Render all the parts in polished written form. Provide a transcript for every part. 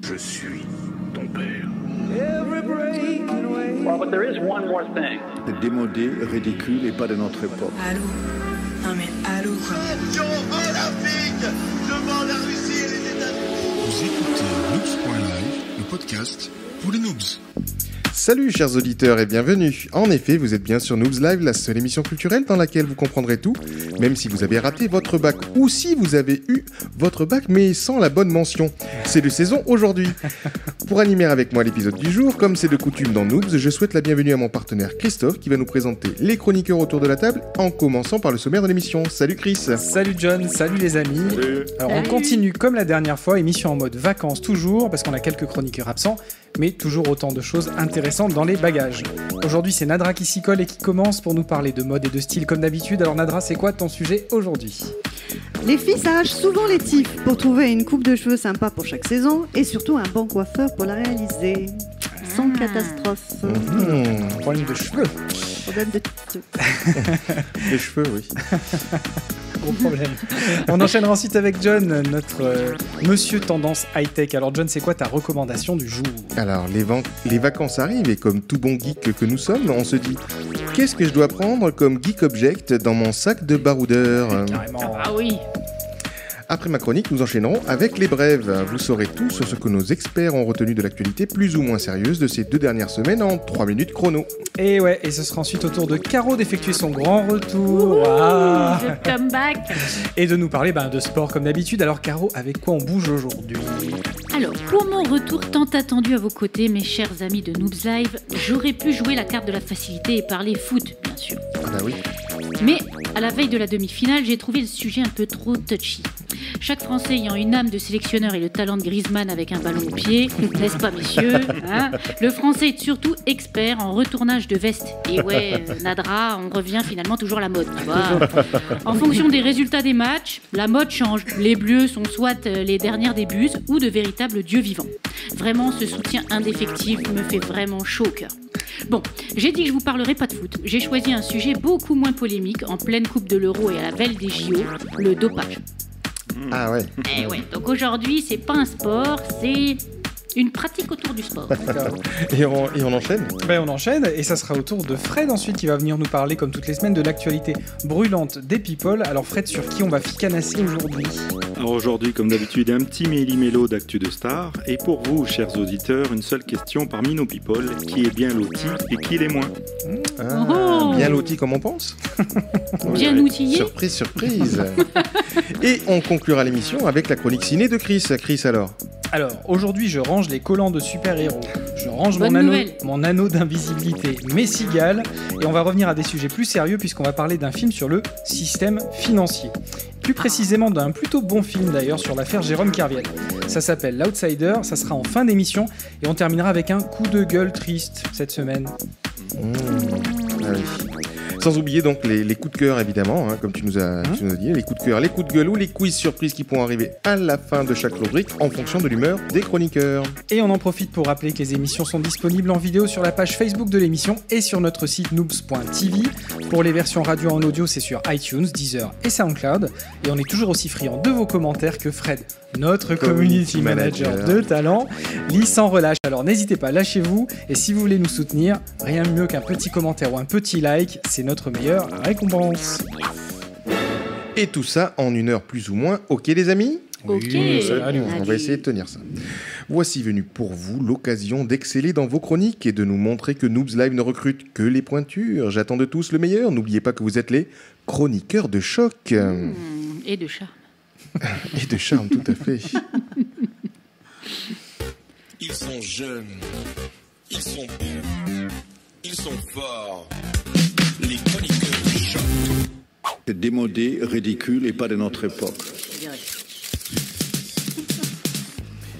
Je suis ton père. Well, but there is one more thing. C'est démodé, ridicule et pas de notre époque. Allô? Non mais allô quoi. Olympique devant la Russie et les États-Unis. Vous écoutez Noobs.live, le podcast pour les noobs. Salut chers auditeurs et bienvenue. En effet, vous êtes bien sur Noobs Live, la seule émission culturelle dans laquelle vous comprendrez tout, même si vous avez raté votre bac ou si vous avez eu votre bac mais sans la bonne mention. C'est de saison aujourd'hui. Pour animer avec moi l'épisode du jour, comme c'est de coutume dans Noobs, je souhaite la bienvenue à mon partenaire Christophe qui va nous présenter les chroniqueurs autour de la table en commençant par le sommaire de l'émission. Salut Chris. Salut John, salut les amis. Salut. Alors on continue comme la dernière fois, émission en mode vacances toujours, parce qu'on a quelques chroniqueurs absents, mais toujours autant de choses intéressantes dans les bagages. Aujourd'hui c'est Nadra qui s'y colle et qui commence pour nous parler de mode et de style comme d'habitude. Alors Nadra, c'est quoi ton sujet aujourd'hui ? Les filles s'arrachent souvent les tifs pour trouver une coupe de cheveux sympa pour chaque saison et surtout un bon coiffeur pour la réaliser. Sans catastrophe. Problème de cheveux. Problème de... Les cheveux, oui. Gros problème. On enchaînera ensuite avec John, notre monsieur tendance high-tech. Alors John, c'est quoi ta recommandation du jour ? Alors, les vacances arrivent et comme tout bon geek que nous sommes, on se dit qu'est-ce que je dois prendre comme geek object dans mon sac de baroudeur ? Carrément. Ah oui. Après ma chronique, nous enchaînerons avec les brèves. Vous saurez tout sur ce que nos experts ont retenu de l'actualité plus ou moins sérieuse de ces 2 dernières semaines en 3 minutes chrono. Et ouais, et ce sera ensuite au tour de Caro d'effectuer son grand retour. Ah. The comeback. Et de nous parler de sport comme d'habitude. Alors Caro, avec quoi on bouge aujourd'hui ? Alors, pour mon retour tant attendu à vos côtés, mes chers amis de Noobs Live, j'aurais pu jouer la carte de la facilité et parler foot, bien sûr. Ah bah oui. Mais, à la veille de la demi-finale, j'ai trouvé le sujet un peu trop touchy. Chaque Français ayant une âme de sélectionneur et le talent de Griezmann avec un ballon au pied, n'est-ce pas messieurs, hein ? Le Français est surtout expert en retournage de veste. Et ouais, Nadra, on revient finalement toujours à la mode, tu vois. En fonction des résultats des matchs, la mode change. Les Bleus sont soit les dernières des buses ou de véritables dieux vivants. Vraiment, ce soutien indéfectible me fait vraiment chaud au cœur. Bon, j'ai dit que je vous parlerai pas de foot. J'ai choisi un sujet beaucoup moins polémique en pleine coupe de l'Euro et à la veille des JO, le dopage. Ah ouais. Eh ouais, donc aujourd'hui, c'est pas un sport, c'est une pratique autour du sport. D'accord. Et on enchaîne ? On enchaîne, et ça sera au tour de Fred ensuite qui va venir nous parler, comme toutes les semaines, de l'actualité brûlante des people. Alors Fred, sur qui on va ficanasser aujourd'hui ? Alors aujourd'hui, comme d'habitude, un petit méli-mélo d'actu de star. Et pour vous, chers auditeurs, une seule question parmi nos people. Qui est bien loti et qui l'est moins ? Bien loti comme on pense ? Bien outillé. Surprise, surprise. Et on conclura l'émission avec la chronique ciné de Chris. Chris alors ? Alors, aujourd'hui, je range les collants de super-héros. Je range mon anneau d'invisibilité Messigale. Et on va revenir à des sujets plus sérieux puisqu'on va parler d'un film sur le système financier. Plus précisément d'un plutôt bon film d'ailleurs sur l'affaire Jérôme Kerviel. Ça s'appelle L'Outsider, ça sera en fin d'émission. Et on terminera avec un coup de gueule triste cette semaine. Ah oui. Sans oublier donc les coups de cœur évidemment, comme tu nous as dit, les coups de cœur, les coups de gueule ou les quiz surprises qui pourront arriver à la fin de chaque rubrique en fonction de l'humeur des chroniqueurs. Et on en profite pour rappeler que les émissions sont disponibles en vidéo sur la page Facebook de l'émission et sur notre site noobs.tv. Pour les versions radio en audio, c'est sur iTunes, Deezer et SoundCloud. Et on est toujours aussi friand de vos commentaires que Fred, notre community manager de talent, lit sans relâche. Alors n'hésitez pas, lâchez-vous. Et si vous voulez nous soutenir, rien de mieux qu'un petit commentaire ou un petit like, c'est notre meilleure récompense. Et tout ça en 1 heure plus ou moins, ok les amis ? Ok. Salut, on va essayer de tenir ça. Voici venu pour vous l'occasion d'exceller dans vos chroniques et de nous montrer que Noobs Live ne recrute que les pointures. J'attends de tous le meilleur. N'oubliez pas que vous êtes les chroniqueurs de choc. Et de charme. Et de charme, tout à fait. Ils sont jeunes, ils sont beaux, ils sont forts. Les chroniqueurs de choc. C'est démodé, ridicule et pas de notre époque.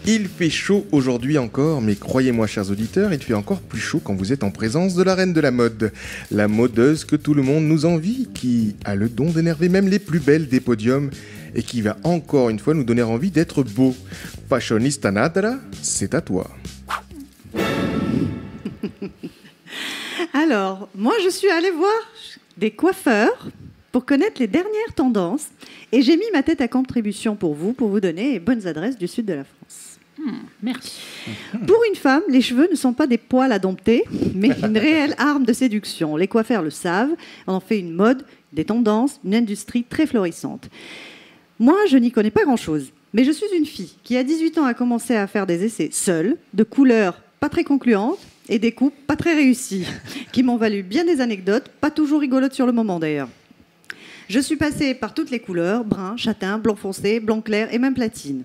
Il fait chaud aujourd'hui encore, mais croyez-moi chers auditeurs, il fait encore plus chaud quand vous êtes en présence de la reine de la mode. La modeuse que tout le monde nous envie, qui a le don d'énerver même les plus belles des podiums et qui va encore une fois nous donner envie d'être beau. Fashionista Nadra, c'est à toi. Alors, moi je suis allée voir des coiffeurs pour connaître les dernières tendances et j'ai mis ma tête à contribution pour vous donner les bonnes adresses du sud de la France. Merci. Pour une femme, les cheveux ne sont pas des poils à dompter, mais une réelle arme de séduction. Les coiffeurs le savent, on en fait une mode, des tendances, une industrie très florissante. Moi, je n'y connais pas grand-chose, mais je suis une fille qui, à 18 ans, a commencé à faire des essais seule, de couleurs pas très concluantes et des coupes pas très réussies, qui m'ont valu bien des anecdotes, pas toujours rigolotes sur le moment d'ailleurs. Je suis passée par toutes les couleurs, brun, châtain, blanc foncé, blanc clair et même platine.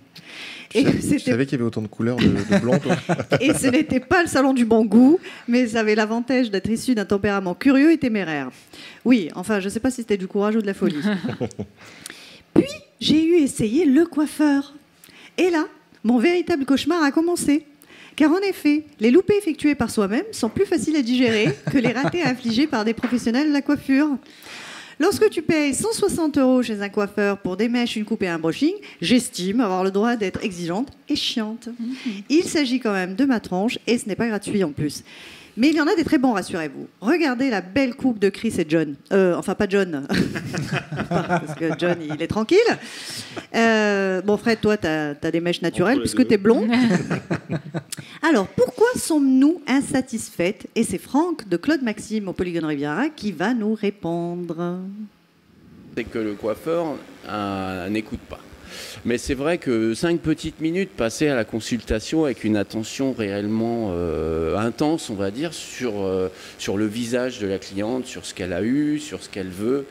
Je savais qu'il y avait autant de couleurs de blanc, toi. Et ce n'était pas le salon du bon goût, mais ça avait l'avantage d'être issu d'un tempérament curieux et téméraire. Oui, enfin, je ne sais pas si c'était du courage ou de la folie. Puis, j'ai essayé le coiffeur. Et là, mon véritable cauchemar a commencé. Car en effet, les loupés effectués par soi-même sont plus faciles à digérer que les ratés infligés par des professionnels de la coiffure. Lorsque tu payes 160 € chez un coiffeur pour des mèches, une coupe et un brushing, j'estime avoir le droit d'être exigeante et chiante. Il s'agit quand même de ma tranche et ce n'est pas gratuit en plus. Mais il y en a des très bons, rassurez-vous. Regardez la belle coupe de Chris et John. Enfin, pas John. Parce que John, il est tranquille. Bon, Fred, toi, tu as des mèches naturelles puisque tu es blond. Alors, pourquoi sommes-nous insatisfaites? Et c'est Franck de Claude Maxime au Polygone Riviera qui va nous répondre. C'est que le coiffeur n'écoute pas. Mais c'est vrai que 5 petites minutes passées à la consultation avec une attention réellement intense, on va dire, sur le visage de la cliente, sur ce qu'elle a eu, sur ce qu'elle veut,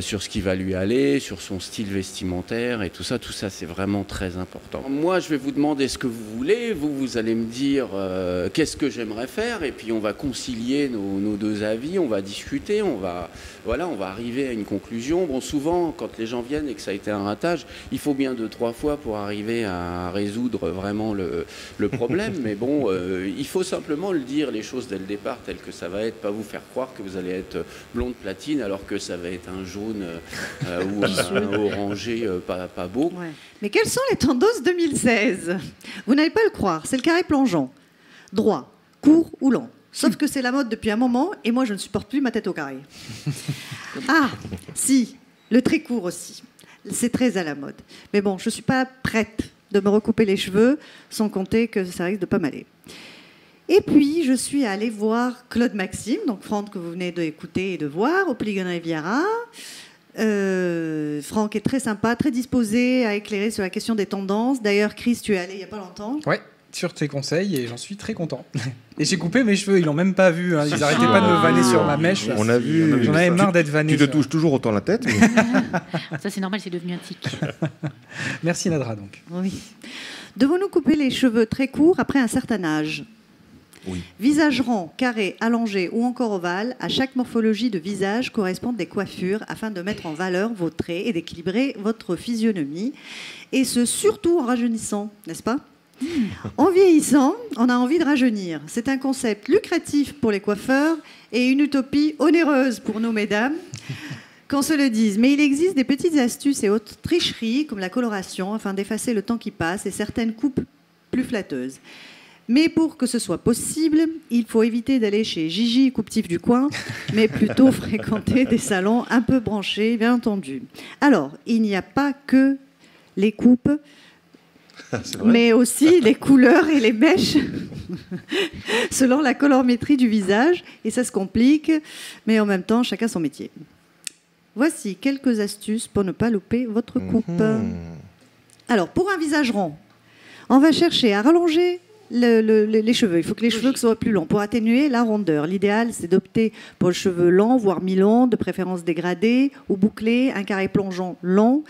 sur ce qui va lui aller, sur son style vestimentaire et tout ça c'est vraiment très important. Moi, je vais vous demander ce que vous voulez, vous allez me dire qu'est-ce que j'aimerais faire, et puis on va concilier nos deux avis, on va discuter, on va arriver à une conclusion. Bon, souvent, quand les gens viennent et que ça a été un ratage, il faut bien 2-3 fois pour arriver à résoudre vraiment le problème. Mais bon, il faut simplement le dire, les choses dès le départ, telles que ça va être, pas vous faire croire que vous allez être blonde platine alors que ça va être un jaune ou un orangé pas beau. Ouais. Mais quelles sont les tendances 2016? Vous n'allez pas le croire, c'est le carré plongeant. Droit, court ou lent. Sauf que c'est la mode depuis un moment et moi je ne supporte plus ma tête au carré. Ah, si, le très court aussi. C'est très à la mode. Mais bon, je ne suis pas prête de me recouper les cheveux, sans compter que ça risque de pas m'aller. Et puis, je suis allée voir Claude Maxime, donc Franck que vous venez d'écouter et de voir, au Polygone Riviera. Franck est très sympa, très disposé à éclairer sur la question des tendances. D'ailleurs, Chris, tu es allé il n'y a pas longtemps. Ouais, sur tes conseils, et j'en suis très content. Et j'ai coupé mes cheveux, ils l'ont même pas vu. Hein. Ils n'arrêtaient pas de me vanner sur ma mèche. Là. On a vu. J'en avais marre d'être vanné. Tu te touches toujours autant la tête. Mais... Ça, c'est normal, c'est devenu un tic. Merci Nadra, donc. Oui. Devons-nous couper les cheveux très courts après un certain âge? Oui. Visage rond, carré, allongé ou encore ovale, à chaque morphologie de visage correspondent des coiffures afin de mettre en valeur vos traits et d'équilibrer votre physionomie. Et ce, surtout en rajeunissant, n'est-ce pas? En vieillissant, on a envie de rajeunir. C'est un concept lucratif pour les coiffeurs et une utopie onéreuse pour nous, mesdames, qu'on se le dise. Mais il existe des petites astuces et autres tricheries, comme la coloration, afin d'effacer le temps qui passe et certaines coupes plus flatteuses. Mais pour que ce soit possible, il faut éviter d'aller chez Gigi Coupetif du coin, mais plutôt fréquenter des salons un peu branchés, bien entendu. Alors, il n'y a pas que les coupes, mais aussi les couleurs et les mèches, selon la colorimétrie du visage. Et ça se complique, mais en même temps, chacun son métier. Voici quelques astuces pour ne pas louper votre coupe. Alors, pour un visage rond, on va chercher à rallonger les cheveux. Il faut que les cheveux soient plus longs pour atténuer la rondeur. L'idéal, c'est d'opter pour le cheveu lent, voire mi-long, de préférence dégradé ou bouclé, un carré plongeant long,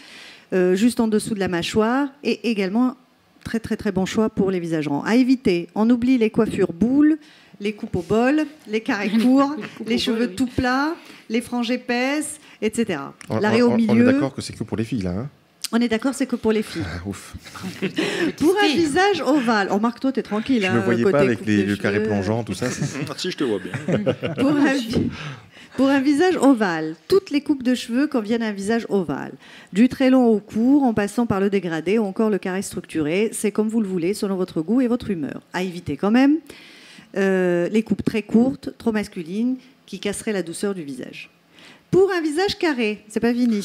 juste en dessous de la mâchoire, et également très très très bon choix pour les visages ronds. À éviter, on oublie les coiffures boules, les coupes au bol, les carrés courts, les cheveux tout plats, les franges épaisses, etc. L'arrêt au milieu. On est d'accord que c'est que pour les filles, là, hein? On est d'accord, c'est que pour les filles. Ah, ouf. Pour un visage ovale, oh Marc, toi, t'es tranquille. Je ne me voyais pas avec le carré plongeant, tout ça. Si, je te vois bien. Pour un visage ovale, toutes les coupes de cheveux conviennent à un visage ovale. Du très long au court, en passant par le dégradé ou encore le carré structuré, c'est comme vous le voulez, selon votre goût et votre humeur. À éviter quand même les coupes très courtes, trop masculines, qui casseraient la douceur du visage. Pour un visage carré, c'est pas fini.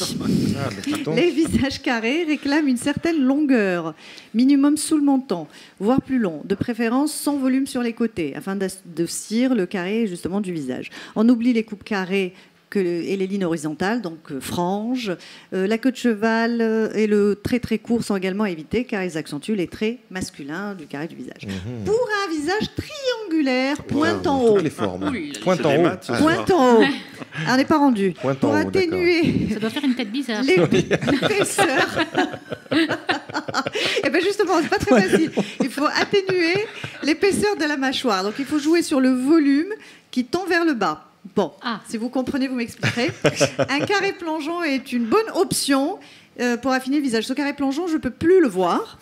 Les visages carrés réclament une certaine longueur, minimum sous le menton, voire plus long, de préférence sans volume sur les côtés, afin d'adoucir le carré justement du visage. On oublie les coupes carrées et les lignes horizontales, donc franges. La queue de cheval et le trait très court sont également à éviter car ils accentuent les traits masculins du carré du visage. Pour un visage triangulaire, pointe en haut. Toutes les formes. Pointe en haut. Pointe en haut. On n'est pas rendu. Pointe Pour en haut, atténuer Ça doit faire une tête bizarre. l'épaisseur. Et bien justement, c'est pas très facile. Il faut atténuer l'épaisseur de la mâchoire. Donc il faut jouer sur le volume qui tend vers le bas. Bon, si vous comprenez, vous m'expliquerez. Un carré plongeon est une bonne option pour affiner le visage. Ce carré plongeon, je ne peux plus le voir.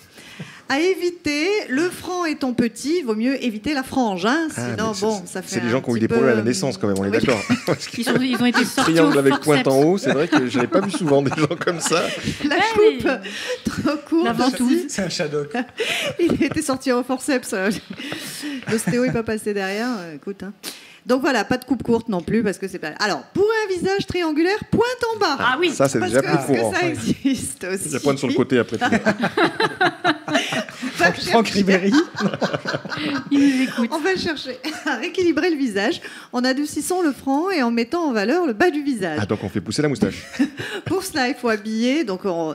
À éviter, le franc étant petit, il vaut mieux éviter la frange. Hein, sinon, ça fait. C'est les gens qui ont eu des problèmes à la naissance, quand même, on est d'accord. Ils ont été sortis Triangle au avec forceps. pointe en haut, c'est vrai que je n'avais pas vu souvent des gens comme ça. La coupe trop courte. La ventouse. C'est un shadow. Il était sorti au forceps. L'ostéo n'est pas passé derrière. Écoute, hein. Donc voilà, pas de coupe courte non plus parce que c'est pas. Alors pour un visage triangulaire, pointe en bas. Ah oui. Ça c'est déjà plus courant. Parce que ça existe aussi. Il y a pointe sur le côté après tout. Franck Ribéry. Il nous écoute. On va chercher à rééquilibrer le visage en adoucissant le front et en mettant en valeur le bas du visage. Ah, donc on fait pousser la moustache. Pour cela, il faut habiller. Donc on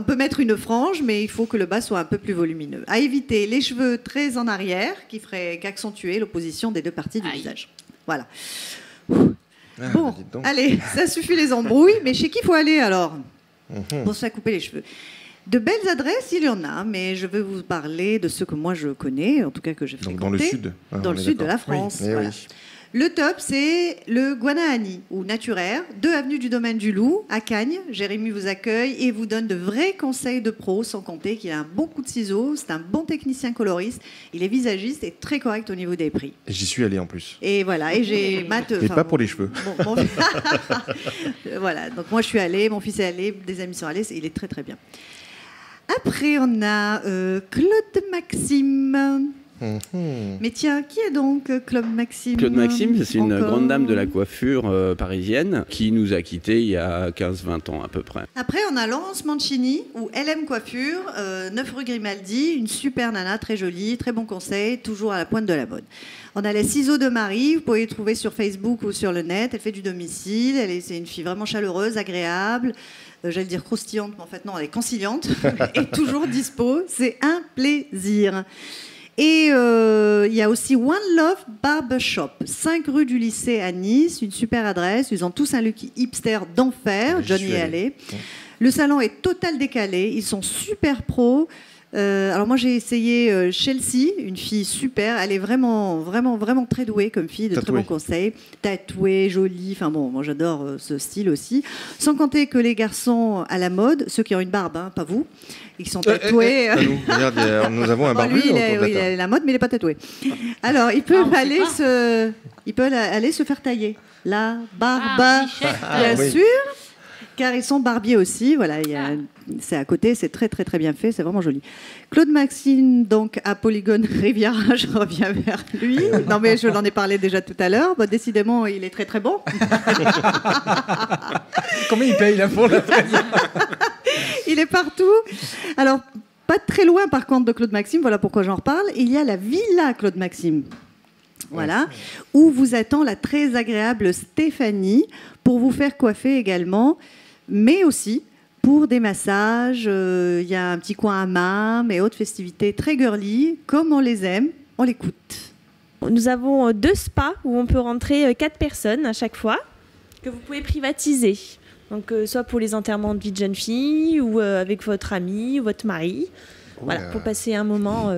peut mettre une frange, mais il faut que le bas soit un peu plus volumineux. À éviter les cheveux très en arrière, qui feraient qu'accentuer l'opposition des deux parties du visage. Voilà. Bon, allez, ça suffit les embrouilles. Mais chez qui il faut aller alors pour se faire couper les cheveux? De belles adresses, il y en a, mais je vais vous parler de ceux que moi je connais, en tout cas que j'ai fréquenté. Donc dans le sud. Dans le sud de la France. Oui, voilà. oui. Le top, c'est le Guanahani, ou Naturaire, 2 avenue du Domaine du Loup, à Cagnes. Jérémy vous accueille et vous donne de vrais conseils de pro, sans compter qu'il a un bon coup de ciseaux, c'est un bon technicien coloriste, il est visagiste et très correct au niveau des prix. J'y suis allé en plus. Et voilà, et j'ai Et pas pour les cheveux. Voilà, donc moi je suis allée, mon fils est allé, des amis sont allés, il est très très bien. Après, on a Claude Maxime. Mais tiens, qui est donc Claude Maxime? Claude Maxime, c'est une grande dame de la coiffure parisienne qui nous a quittés il y a 15-20 ans à peu près. Après, on a Laurence Mancini ou LM Coiffure, 9 rue Grimaldi, une super nana, très jolie, très bon conseil, toujours à la pointe de la mode. On a les ciseaux de Marie, vous pouvez les trouver sur Facebook ou sur le net, elle fait du domicile, c'est une fille vraiment chaleureuse, agréable, j'allais dire croustillante, mais en fait non, elle est conciliante, et toujours dispo, c'est un plaisir. Et il y a aussi One Love Barbershop, 5 rue du lycée à Nice, une super adresse. Ils ont tous un look hipster d'enfer, Johnny est allé. Le salon est total décalé, ils sont super pros. Alors moi j'ai essayé Chelsea, une fille super, elle est vraiment très douée comme fille, de très bons conseils, tatouée, jolie, enfin bon, moi j'adore ce style aussi. Sans compter que les garçons à la mode, ceux qui ont une barbe, hein, pas vous, ils sont tatoués. Regarde, nous avons un barbu. Lui, il est la mode, mais il n'est pas tatoué. Alors ils peuvent aller se faire tailler la barbe, bien sûr. Car ils sont barbiers aussi, voilà, c'est à côté, c'est très très très bien fait, c'est vraiment joli. Claude Maxime, donc à Polygone Riviera, je reviens vers lui. Non mais je l'en ai parlé déjà tout à l'heure, bon, décidément il est très très bon. Combien il paye là pour la présence? Il est partout. Alors, pas très loin par contre de Claude Maxime, voilà pourquoi j'en reparle, il y a la Villa Claude Maxime. Voilà, où vous attend la très agréable Stéphanie pour vous faire coiffer également, mais aussi pour des massages. Il y a un petit coin hammam et autres festivités très girly, comme on les aime, on l'écoute. Nous avons 2 spas où on peut rentrer 4 personnes à chaque fois, que vous pouvez privatiser. Donc, soit pour les enterrements de vie de jeune fille, ou avec votre ami, ou votre mari. Voilà, pour passer un moment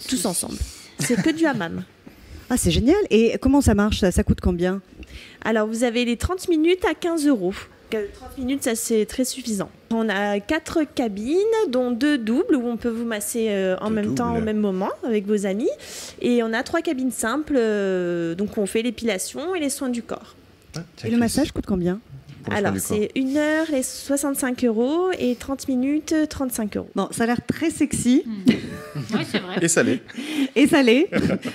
tous ensemble. C'est que du hammam. Ah, c'est génial. Et comment ça marche? Ça coûte combien? Alors, vous avez les 30 minutes à 15 €. 30 minutes, ça c'est très suffisant. On a 4 cabines, dont 2 doubles, où on peut vous masser en même temps, au même moment, avec vos amis. Et on a 3 cabines simples, donc on fait l'épilation et les soins du corps. Et le massage coûte combien? Alors, c'est 1 heure, les 65 € et 30 minutes, 35 €. Bon, ça a l'air très sexy. Oui, c'est vrai. Et salé. Et salé.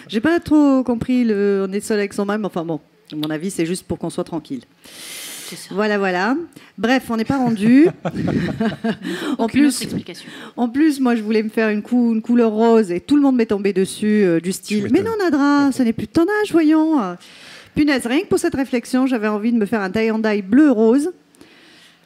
J'ai pas trop compris on est seul avec son mari, mais enfin bon. À mon avis, c'est juste pour qu'on soit tranquille. Voilà. Bref, on n'est pas rendu. En plus, moi, je voulais me faire une couleur rose et tout le monde m'est tombé dessus du style. Mais non, Nadra, ce n'est plus de ton âge, voyons. Punaise, rien que pour cette réflexion, j'avais envie de me faire un tie-and-dye bleu-rose.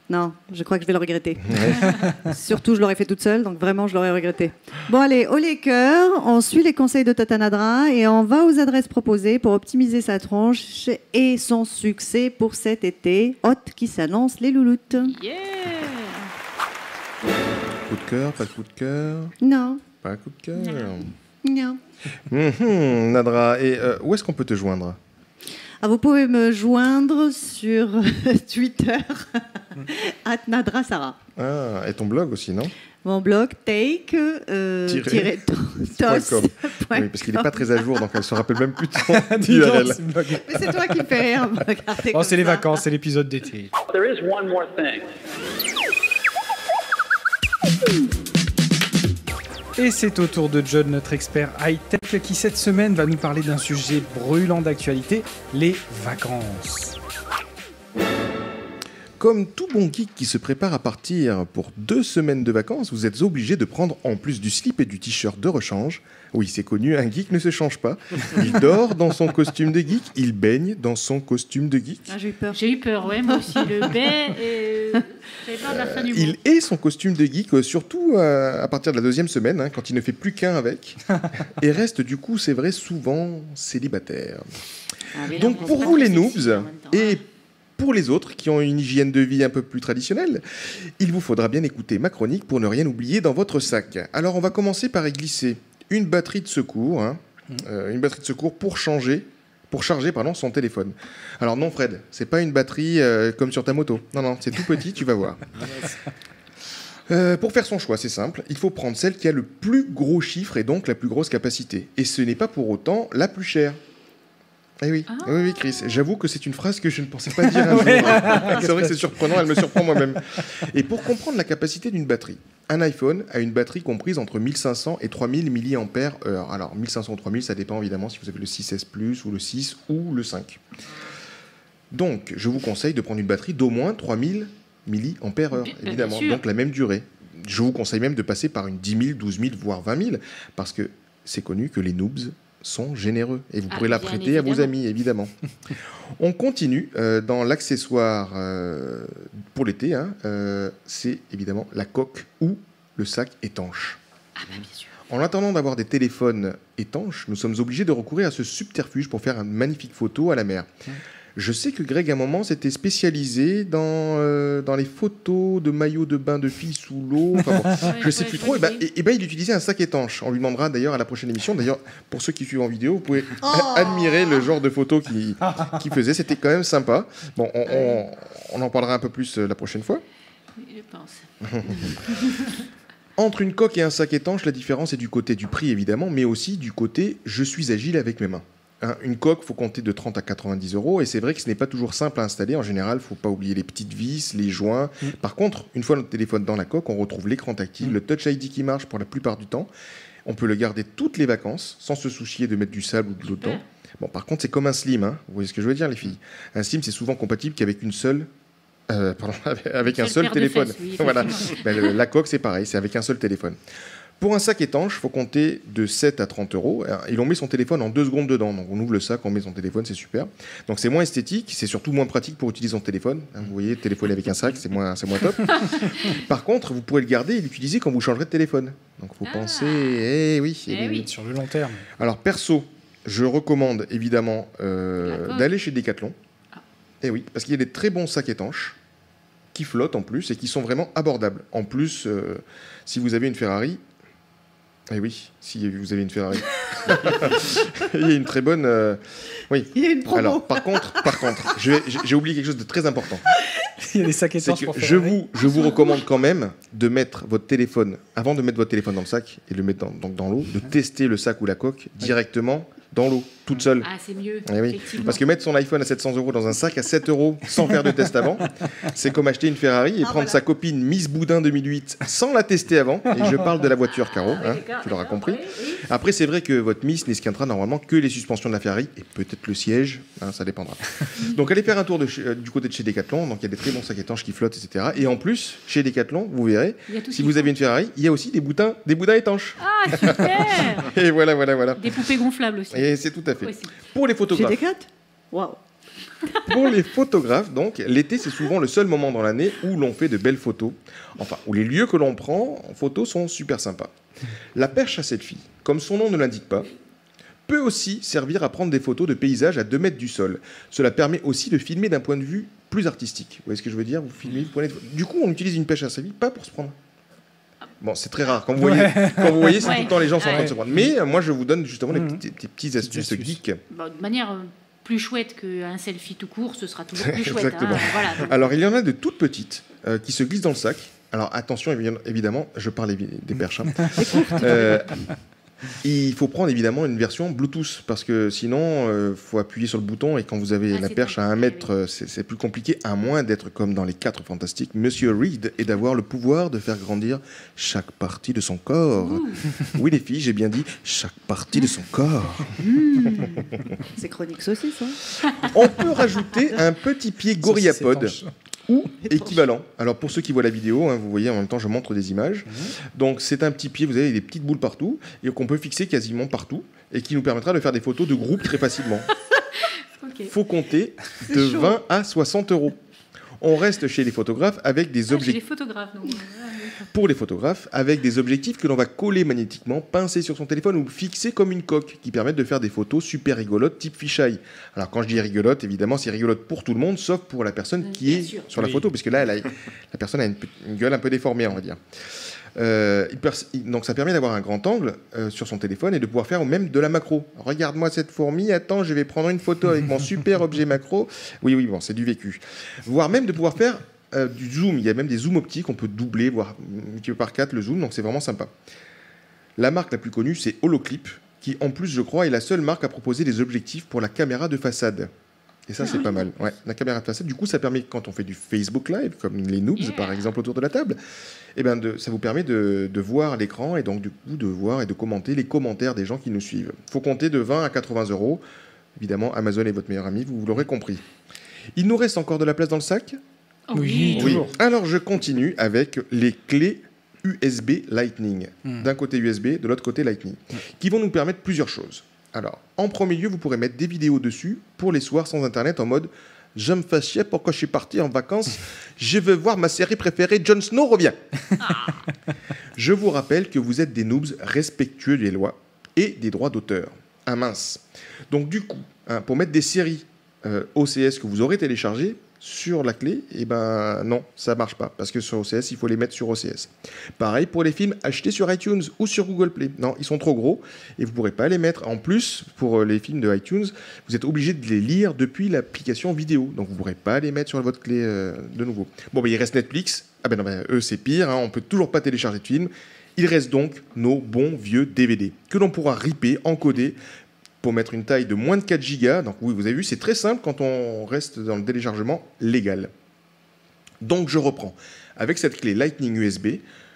Non, je crois que je vais le regretter. Ouais. Surtout, je l'aurais fait toute seule, donc vraiment, je l'aurais regretté. Bon, allez, au les cœurs, on suit les conseils de Tata Nadra et on va aux adresses proposées pour optimiser sa tronche et son succès pour cet été hot qui s'annonce, les louloutes. Yeah. Coup de cœur, pas de coup de cœur? Non. Pas un coup de cœur? Non. Nadra, et où est-ce qu'on peut te joindre? Vous pouvez me joindre sur Twitter, @NadraSarah. Ah, et ton blog aussi, non? Mon blog, take-tos.com. Oui, parce qu'il n'est pas très à jour, donc elle ne se rappelle même plus de son URL. Mais c'est toi qui me fais rire. Oh, c'est les vacances, c'est l'épisode d'été. There is one more thing. Et c'est au tour de John, notre expert high-tech, qui cette semaine va nous parler d'un sujet brûlant d'actualité, les vacances. Comme tout bon geek qui se prépare à partir pour 2 semaines de vacances, vous êtes obligé de prendre, en plus du slip et du t-shirt de rechange, oui c'est connu, un geek ne se change pas, il dort dans son costume de geek, il baigne dans son costume de geek. Ah, j'ai eu peur. J'ai eu peur, ouais, moi aussi, le bain, j'avais peur de la fin du Il est son costume de geek, surtout à partir de la 2e semaine, quand il ne fait plus qu'un avec, et reste du coup, c'est vrai, souvent célibataire. Donc pour vous les noobs, et pour les autres qui ont une hygiène de vie un peu plus traditionnelle, il vous faudra bien écouter ma chronique pour ne rien oublier dans votre sac. Alors on va commencer par y glisser une batterie de secours, pour charger son téléphone. Alors non Fred, c'est pas une batterie comme sur ta moto. Non, c'est tout petit, tu vas voir. Pour faire son choix, c'est simple, il faut prendre celle qui a le plus gros chiffre et donc la plus grosse capacité. Et ce n'est pas pour autant la plus chère. Eh oui, oui, Chris, j'avoue que c'est une phrase que je ne pensais pas dire un jour. C'est vrai que c'est surprenant, elle me surprend moi-même. Et pour comprendre la capacité d'une batterie, un iPhone a une batterie comprise entre 1500 et 3000 mAh. Alors 1500 ou 3000, ça dépend évidemment si vous avez le 6S Plus ou le 6 ou le 5. Donc, je vous conseille de prendre une batterie d'au moins 3000 mAh, évidemment, donc la même durée. Je vous conseille même de passer par une 10 000, 12 000, voire 20 000, parce que c'est connu que les noobs sont généreux et vous pourrez la prêter à vos amis, évidemment. On continue dans l'accessoire pour l'été, c'est évidemment la coque ou le sac étanche. Bien sûr. En attendant d'avoir des téléphones étanches, nous sommes obligés de recourir à ce subterfuge pour faire une magnifique photo à la mer. Je sais que Greg, à un moment, s'était spécialisé dans les photos de maillots de bain de filles sous l'eau. Enfin, bon, je ne sais plus trop. Et il utilisait un sac étanche. On lui demandera d'ailleurs à la prochaine émission. D'ailleurs, pour ceux qui suivent en vidéo, vous pouvez admirer le genre de photos qu'il faisait. C'était quand même sympa. Bon, on en parlera un peu plus la prochaine fois. Je pense. Entre une coque et un sac étanche, la différence est du côté du prix, évidemment, mais aussi du côté « je suis agile avec mes mains ». Une coque, il faut compter de 30 à 90 €, et c'est vrai que ce n'est pas toujours simple à installer. En général, il ne faut pas oublier les petites vis, les joints. Par contre, une fois notre téléphone dans la coque, on retrouve l'écran tactile, le Touch ID qui marche pour la plupart du temps. On peut le garder toutes les vacances, sans se soucier de mettre du sable ou de l'eau dedans. Bon, par contre, c'est comme un slim, vous voyez ce que je veux dire, les filles. Un slim, c'est souvent compatible qu'avec une seule... avec un seul téléphone. Fesses, oui, voilà. La coque, c'est pareil, c'est avec un seul téléphone. Pour un sac étanche, il faut compter de 7 à 30 €. Et on met son téléphone en 2 secondes dedans. Donc on ouvre le sac, on met son téléphone, c'est super. Donc c'est moins esthétique, c'est surtout moins pratique pour utiliser son téléphone. Vous voyez, téléphoner avec un sac, c'est moins top. Par contre, vous pourrez le garder et l'utiliser quand vous changerez de téléphone. Donc il faut penser... oui. Sur le long terme. Alors perso, je recommande évidemment d'aller chez Decathlon. Et oui, parce qu'il y a des très bons sacs étanches qui flottent en plus et qui sont vraiment abordables. En plus, si vous avez une Ferrari... Eh oui, si vous avez une Ferrari. Il y a une très bonne... Oui. Il y a une promo. Alors, par contre, j'ai oublié quelque chose de très important. Il y a des sacs étanches pour Ferrari. Je vous recommande quand même de mettre votre téléphone, avant de mettre votre téléphone dans le sac et de le mettre dans l'eau, de tester le sac ou la coque directement dans l'eau, toute seule. Ah, c'est mieux. Eh oui. Effectivement. Parce que mettre son iPhone à 700 € dans un sac à 7 € sans faire de test avant, c'est comme acheter une Ferrari et prendre sa copine Miss Boudin 2008 sans la tester avant. Et je parle de la voiture, Caro, tu l'auras compris. Après, c'est vrai que votre Miss n'esquintera normalement que les suspensions de la Ferrari et peut-être le siège, ça dépendra. Donc allez faire un tour du côté de chez Decathlon. Donc il y a des très bons sacs étanches qui flottent, etc. Et en plus, chez Decathlon, vous verrez, si vous avez une Ferrari, il y a aussi des boudins étanches. Ah, super. Et voilà. Des poupées gonflables aussi. Et c'est tout à fait. Aussi. Pour les photographes. Chez Decat. Waouh. Pour les photographes, donc, l'été, c'est souvent le seul moment dans l'année où l'on fait de belles photos. Enfin, où les lieux que l'on prend en photo sont super sympas. La perche à selfie, comme son nom ne l'indique pas, peut aussi servir à prendre des photos de paysages à 2 mètres du sol. Cela permet aussi de filmer d'un point de vue plus artistique. Vous voyez ce que je veux dire ? Vous filmez, vous prenez... Du coup, on utilise une perche à selfie, pas pour se prendre. Bon, c'est très rare. Quand vous voyez, c'est tout le temps les gens sont en train de se prendre. Mais moi, je vous donne justement des petites astuces geeks. Bon, de manière plus chouette qu'un selfie tout court, ce sera toujours plus chouette. Exactement. Voilà. Alors, il y en a de toutes petites qui se glissent dans le sac. Alors, attention, évidemment, je parle des perches. Il faut prendre évidemment une version Bluetooth parce que sinon, faut appuyer sur le bouton et quand vous avez la perche à 1 mètre, c'est plus compliqué, à moins d'être comme dans les 4 Fantastiques, Monsieur Reed, et d'avoir le pouvoir de faire grandir chaque partie de son corps. Oui, les filles, j'ai bien dit chaque partie de son corps. C'est chronique saucisse, On peut rajouter un petit pied GorillaPod ou équivalent. Alors pour ceux qui voient la vidéo, vous voyez en même temps je montre des images. Donc c'est un petit pied, vous avez des petites boules partout et qu'on peut fixer quasiment partout et qui nous permettra de faire des photos de groupe très facilement. Faut compter de 20 à 60 €. On reste chez les photographes avec des objectifs. Chez les photographes, non. Pour les photographes, avec des objectifs que l'on va coller magnétiquement, pincer sur son téléphone ou fixer comme une coque, qui permettent de faire des photos super rigolotes, type fisheye. Alors quand je dis rigolote, évidemment, c'est rigolote pour tout le monde, sauf pour la personne qui est sur la photo, puisque là, la personne a une gueule un peu déformée, on va dire. Donc ça permet d'avoir un grand angle sur son téléphone et de pouvoir faire même de la macro. Regarde-moi cette fourmi, attends, je vais prendre une photo avec mon super objet macro. Oui, bon, c'est du vécu. Voire même de pouvoir faire du zoom. Il y a même des zooms optiques, on peut doubler, voire multiplier par 4 le zoom, donc c'est vraiment sympa. La marque la plus connue, c'est Holoclip, qui en plus, je crois, est la seule marque à proposer des objectifs pour la caméra de façade. Et ça, c'est pas mal. Ouais, la caméra de façade, du coup, ça permet, quand on fait du Facebook Live, comme les noobs, par exemple, autour de la table, ça vous permet de voir l'écran et donc, du coup, de voir et de commenter les commentaires des gens qui nous suivent. Il faut compter de 20 à 80 €. Évidemment, Amazon est votre meilleur ami, vous l'aurez compris. Il nous reste encore de la place dans le sac ? Oui, toujours. Alors, je continue avec les clés USB Lightning. D'un côté USB, de l'autre côté Lightning, qui vont nous permettre plusieurs choses. Alors, en premier lieu, vous pourrez mettre des vidéos dessus pour les soirs sans Internet en mode « Je me fais chier pourquoi je suis parti en vacances, je veux voir ma série préférée, Jon Snow revient !» Je vous rappelle que vous êtes des noobs respectueux des lois et des droits d'auteur. Ah mince. Donc du coup, pour mettre des séries OCS que vous aurez téléchargées sur la clé, non, ça marche pas, parce que sur OCS, il faut les mettre sur OCS. Pareil pour les films achetés sur iTunes ou sur Google Play. Non, ils sont trop gros et vous pourrez pas les mettre. En plus, pour les films de iTunes, vous êtes obligé de les lire depuis l'application vidéo, donc vous pourrez pas les mettre sur votre clé de nouveau. Bon, il reste Netflix. Eux, c'est pire, on peut toujours pas télécharger de films. Il reste donc nos bons vieux DVD, que l'on pourra ripper, encoder, pour mettre une taille de moins de 4 Go. Donc oui, vous avez vu, c'est très simple quand on reste dans le téléchargement légal. Donc je reprends. Avec cette clé Lightning USB,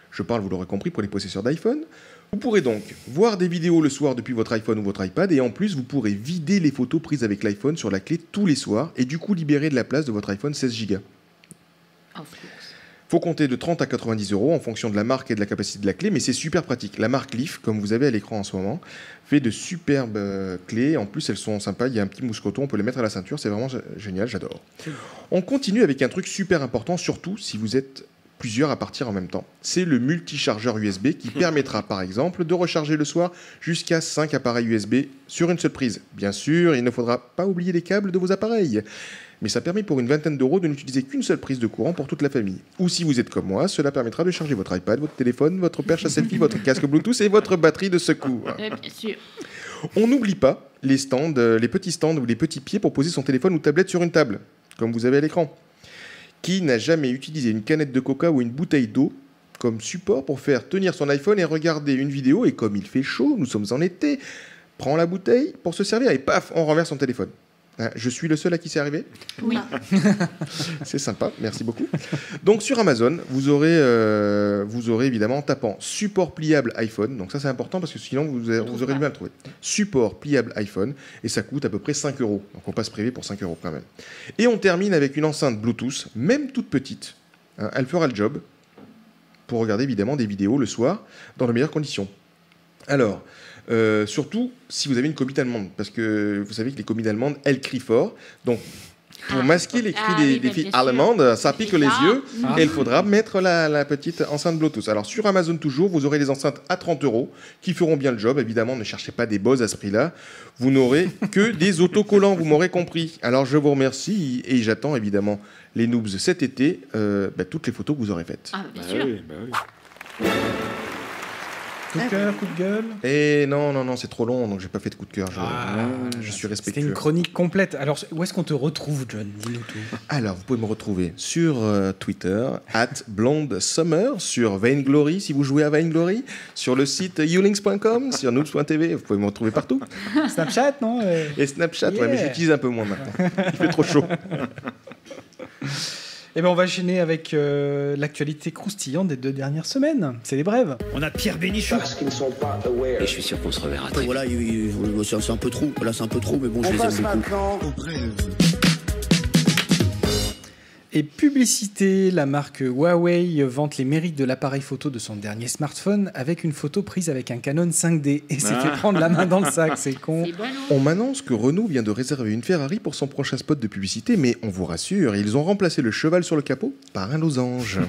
je parle, vous l'aurez compris, pour les possesseurs d'iPhone, vous pourrez donc voir des vidéos le soir depuis votre iPhone ou votre iPad, et en plus, vous pourrez vider les photos prises avec l'iPhone sur la clé tous les soirs, et du coup libérer de la place de votre iPhone 16 Go. Faut compter de 30 à 90 € en fonction de la marque et de la capacité de la clé, mais c'est super pratique. La marque Leaf, comme vous avez à l'écran en ce moment, fait de superbes clés. En plus, elles sont sympas. Il y a un petit mousse-coton, on peut les mettre à la ceinture. C'est vraiment génial, j'adore. On continue avec un truc super important, surtout si vous êtes plusieurs à partir en même temps. C'est le multichargeur USB qui permettra, par exemple, de recharger le soir jusqu'à 5 appareils USB sur une seule prise. Bien sûr, il ne faudra pas oublier les câbles de vos appareils. Mais ça permet pour une vingtaine d'euros de n'utiliser qu'une seule prise de courant pour toute la famille. Ou si vous êtes comme moi, cela permettra de charger votre iPad, votre téléphone, votre perche à selfie, votre casque Bluetooth et votre batterie de secours. Bien sûr. On n'oublie pas les stands, les petits stands ou les petits pieds pour poser son téléphone ou tablette sur une table, comme vous avez à l'écran. Qui n'a jamais utilisé une canette de coca ou une bouteille d'eau comme support pour faire tenir son iPhone et regarder une vidéo? Et comme il fait chaud, nous sommes en été, prend la bouteille pour se servir et paf, on renverse son téléphone. Hein, je suis le seul à qui c'est arrivé ? Oui. C'est sympa, merci beaucoup. Donc sur Amazon, vous aurez évidemment en tapant support pliable iPhone, donc ça c'est important parce que sinon vous aurez du mal à le trouver. Support pliable iPhone, et ça coûte à peu près 5 €. Donc on passe privé pour 5 € quand même. Et on termine avec une enceinte Bluetooth, même toute petite. Hein, elle fera le job pour regarder évidemment des vidéos le soir dans de meilleures conditions. Alors, surtout si vous avez une copine allemande, parce que vous savez que les copines allemandes, elles crient fort. Donc, pour masquer les cris des filles allemandes, ça pique les yeux, et il faudra mettre la petite enceinte Bluetooth. Alors, sur Amazon toujours, vous aurez des enceintes à 30 € qui feront bien le job. Évidemment, ne cherchez pas des buzz à ce prix-là. Vous n'aurez que des autocollants, vous m'aurez compris. Alors, je vous remercie, et j'attends évidemment les noobs cet été, toutes les photos que vous aurez faites. Ah, bien sûr. Oui. Coup de cœur, coup de gueule. Et non, c'est trop long, donc j'ai pas fait de coup de cœur. Je suis respectueux. C'était une chronique complète. Alors, où est-ce qu'on te retrouve, John ? Dis-nous tout. Alors, vous pouvez me retrouver sur Twitter, @blondesummer, sur Vainglory, si vous jouez à Vainglory, sur le site yolinks.com, sur noobs.tv, vous pouvez me retrouver partout. Snapchat, non ? Et Snapchat, Yeah. ouais, mais j'utilise un peu moins maintenant. Il fait trop chaud. Eh bien, on va enchaîner avec l'actualité croustillante des 2 dernières semaines. C'est les brèves. On a Pierre Bénichou. Et je suis sûr qu'on se reverra très vite. Voilà, c'est un peu trop. Voilà, c'est un peu trop, mais bon, je les aime beaucoup. Et publicité, la marque Huawei vante les mérites de l'appareil photo de son dernier smartphone avec une photo prise avec un Canon 5D et s'est fait prendre la main dans le sac, c'est con. On m'annonce que Renault vient de réserver une Ferrari pour son prochain spot de publicité, mais on vous rassure, ils ont remplacé le cheval sur le capot par un losange.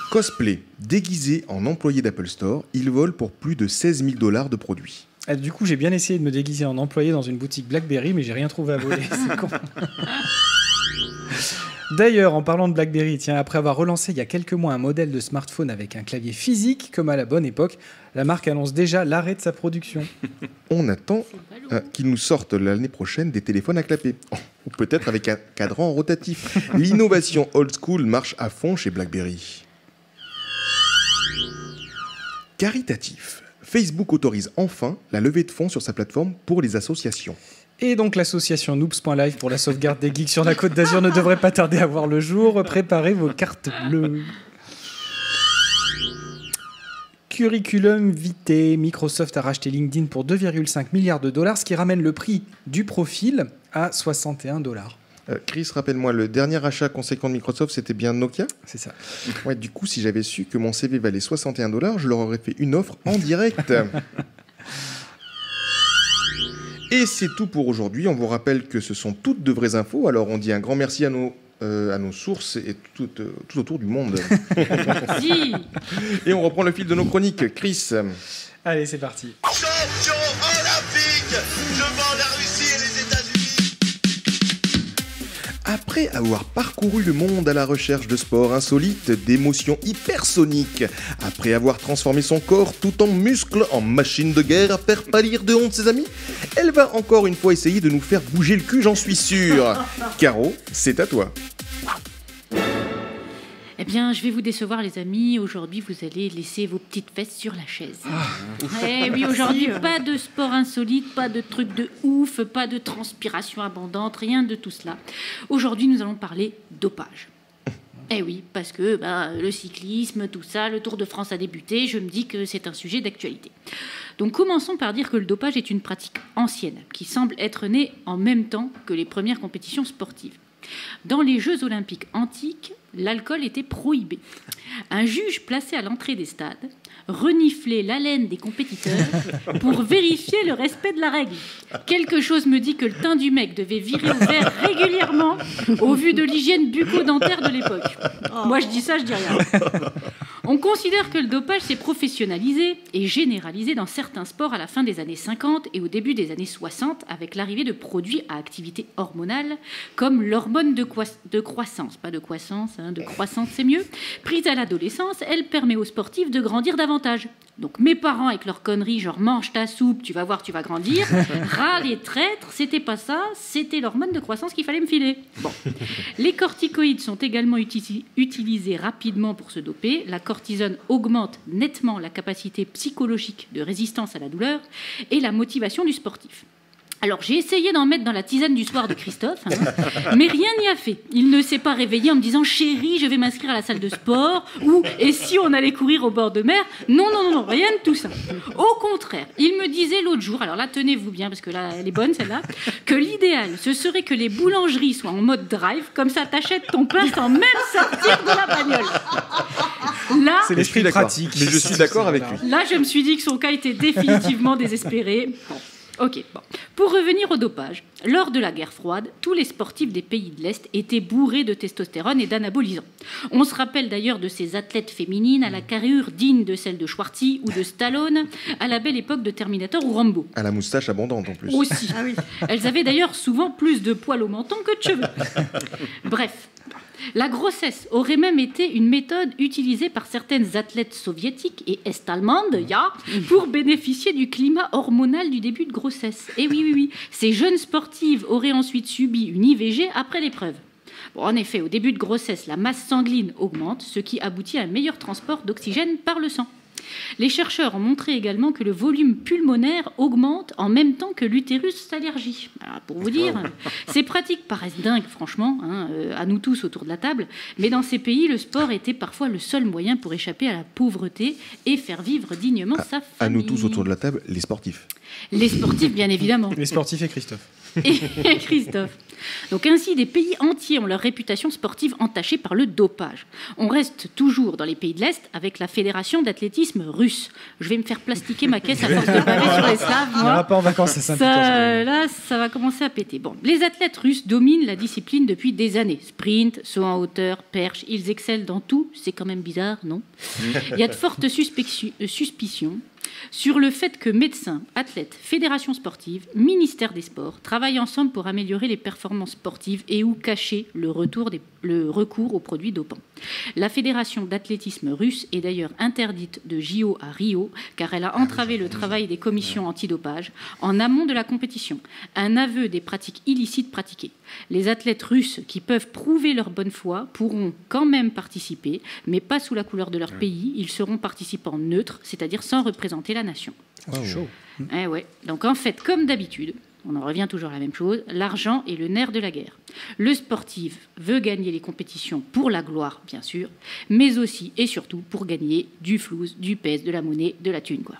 Cosplay, déguisé en employé d'Apple Store, il vole pour plus de 16 000 $ de produits. Du coup, j'ai bien essayé de me déguiser en employé dans une boutique BlackBerry, mais j'ai rien trouvé à voler, c'est con. D'ailleurs, en parlant de BlackBerry, tiens, après avoir relancé il y a quelques mois un modèle de smartphone avec un clavier physique, comme à la bonne époque, la marque annonce déjà l'arrêt de sa production. On attend qu'ils nous sortent l'année prochaine des téléphones à clapet. Ou peut-être avec un cadran rotatif. L'innovation old school marche à fond chez BlackBerry. Caritatif. Facebook autorise enfin la levée de fonds sur sa plateforme pour les associations. Et donc l'association Noobs.live pour la sauvegarde des geeks sur la Côte d'Azur ne devrait pas tarder à voir le jour. Préparez vos cartes bleues. Curriculum vitae. Microsoft a racheté LinkedIn pour 2,5 milliards de $, ce qui ramène le prix du profil à 61 $. Chris, rappelle-moi, le dernier achat conséquent de Microsoft, c'était bien Nokia ? C'est ça. Ouais, du coup, si j'avais su que mon CV valait 61 $, je leur aurais fait une offre en direct. Et c'est tout pour aujourd'hui. On vous rappelle que ce sont toutes de vraies infos. Alors, on dit un grand merci à nos sources et tout autour du monde. Si. Et on reprend le fil de nos chroniques. Chris. Allez, c'est parti. Champion olympique devant la Russie et les États-Unis. Après avoir parcouru le monde à la recherche de sports insolites, d'émotions hypersoniques, après avoir transformé son corps tout en muscles en machine de guerre à faire pâlir de honte ses amis, elle va encore une fois essayer de nous faire bouger le cul, j'en suis sûr. Caro, c'est à toi. Eh bien, je vais vous décevoir, les amis. Aujourd'hui, vous allez laisser vos petites fesses sur la chaise. Eh oui, aujourd'hui, pas de sport insolite, pas de trucs de ouf, pas de transpiration abondante, rien de tout cela. Aujourd'hui, nous allons parler dopage. Eh oui, parce que le cyclisme, tout ça, le Tour de France a débuté, je me dis que c'est un sujet d'actualité. Donc commençons par dire que le dopage est une pratique ancienne, qui semble être née en même temps que les premières compétitions sportives. Dans les Jeux olympiques antiques, l'alcool était prohibé. Un juge placé à l'entrée des stades reniflait l'haleine des compétiteurs pour vérifier le respect de la règle. Quelque chose me dit que le teint du mec devait virer au vert régulièrement au vu de l'hygiène bucco-dentaire de l'époque. Moi, je dis ça, je dis rien. On considère que le dopage s'est professionnalisé et généralisé dans certains sports à la fin des années 50 et au début des années 60 avec l'arrivée de produits à activité hormonale comme l'hormone de croissance, pas de croissance, de croissance c'est mieux. Prise à l'adolescence, elle permet aux sportifs de grandir davantage. Donc mes parents avec leurs conneries genre mange ta soupe, tu vas voir, tu vas grandir, râle et traître, c'était pas ça, c'était l'hormone de croissance qu'il fallait me filer. Bon. Les corticoïdes sont également utilisés rapidement pour se doper. La cortisone augmente nettement la capacité psychologique de résistance à la douleur et la motivation du sportif. Alors, j'ai essayé d'en mettre dans la tisane du soir de Christophe, mais rien n'y a fait. Il ne s'est pas réveillé en me disant « Chérie, je vais m'inscrire à la salle de sport » ou « Et si on allait courir au bord de mer ?» Non, rien de tout ça. Au contraire, il me disait l'autre jour, alors là, tenez-vous bien, parce que là, elle est bonne celle-là, que l'idéal, ce serait que les boulangeries soient en mode drive, comme ça, t'achètes ton pain sans même sortir de la bagnole. Là, c'est l'esprit pratique. Mais je suis d'accord avec lui. Là, je me suis dit que son cas était définitivement désespéré. Bon. Ok, bon. Pour revenir au dopage, lors de la guerre froide, tous les sportifs des pays de l'Est étaient bourrés de testostérone et d'anabolisants. On se rappelle d'ailleurs de ces athlètes féminines à la carrure digne de celle de Schwarzenegger ou de Stallone, à la belle époque de Terminator ou Rambo. À la moustache abondante en plus. Aussi. Ah oui. Elles avaient d'ailleurs souvent plus de poils au menton que de cheveux. Bref. La grossesse aurait même été une méthode utilisée par certaines athlètes soviétiques et est-allemandes pour bénéficier du climat hormonal du début de grossesse. Et oui, ces jeunes sportives auraient ensuite subi une IVG après l'épreuve. Bon, en effet, au début de grossesse, la masse sanguine augmente, ce qui aboutit à un meilleur transport d'oxygène par le sang. Les chercheurs ont montré également que le volume pulmonaire augmente en même temps que l'utérus s'allergie. Alors, pour vous dire, ces pratiques paraissent dingues, franchement, à nous tous autour de la table, mais dans ces pays, le sport était parfois le seul moyen pour échapper à la pauvreté et faire vivre dignement sa famille. À nous tous autour de la table, les sportifs. Les sportifs, bien évidemment. Les sportifs et Christophe. Et Christophe. Donc ainsi, des pays entiers ont leur réputation sportive entachée par le dopage. On reste toujours dans les pays de l'Est avec la fédération d'athlétisme russe. Je vais me faire plastiquer ma caisse à force de baver sur les Slaves. On n'ira pas en vacances à Saint-Pétersbourg. Là, ça va commencer à péter. Bon, les athlètes russes dominent la discipline depuis des années. Sprint, saut en hauteur, perche, ils excellent dans tout. C'est quand même bizarre, non? Il y a de fortes suspicions sur le fait que médecins, athlètes, fédérations sportives, ministère des Sports travaillent ensemble pour améliorer les performances sportives et ou cacher le recours aux produits dopants. La fédération d'athlétisme russe est d'ailleurs interdite de JO à Rio car elle a entravé le travail des commissions antidopage en amont de la compétition. Un aveu des pratiques illicites pratiquées. Les athlètes russes qui peuvent prouver leur bonne foi pourront quand même participer, mais pas sous la couleur de leur pays. Ils seront participants neutres, c'est-à-dire sans représenter la nation. C'est chaud. Ouais. Donc en fait, comme d'habitude, on en revient toujours à la même chose, l'argent est le nerf de la guerre. Le sportif veut gagner les compétitions pour la gloire, bien sûr, mais aussi et surtout pour gagner du flouze, du pèse, de la monnaie, de la thune, quoi.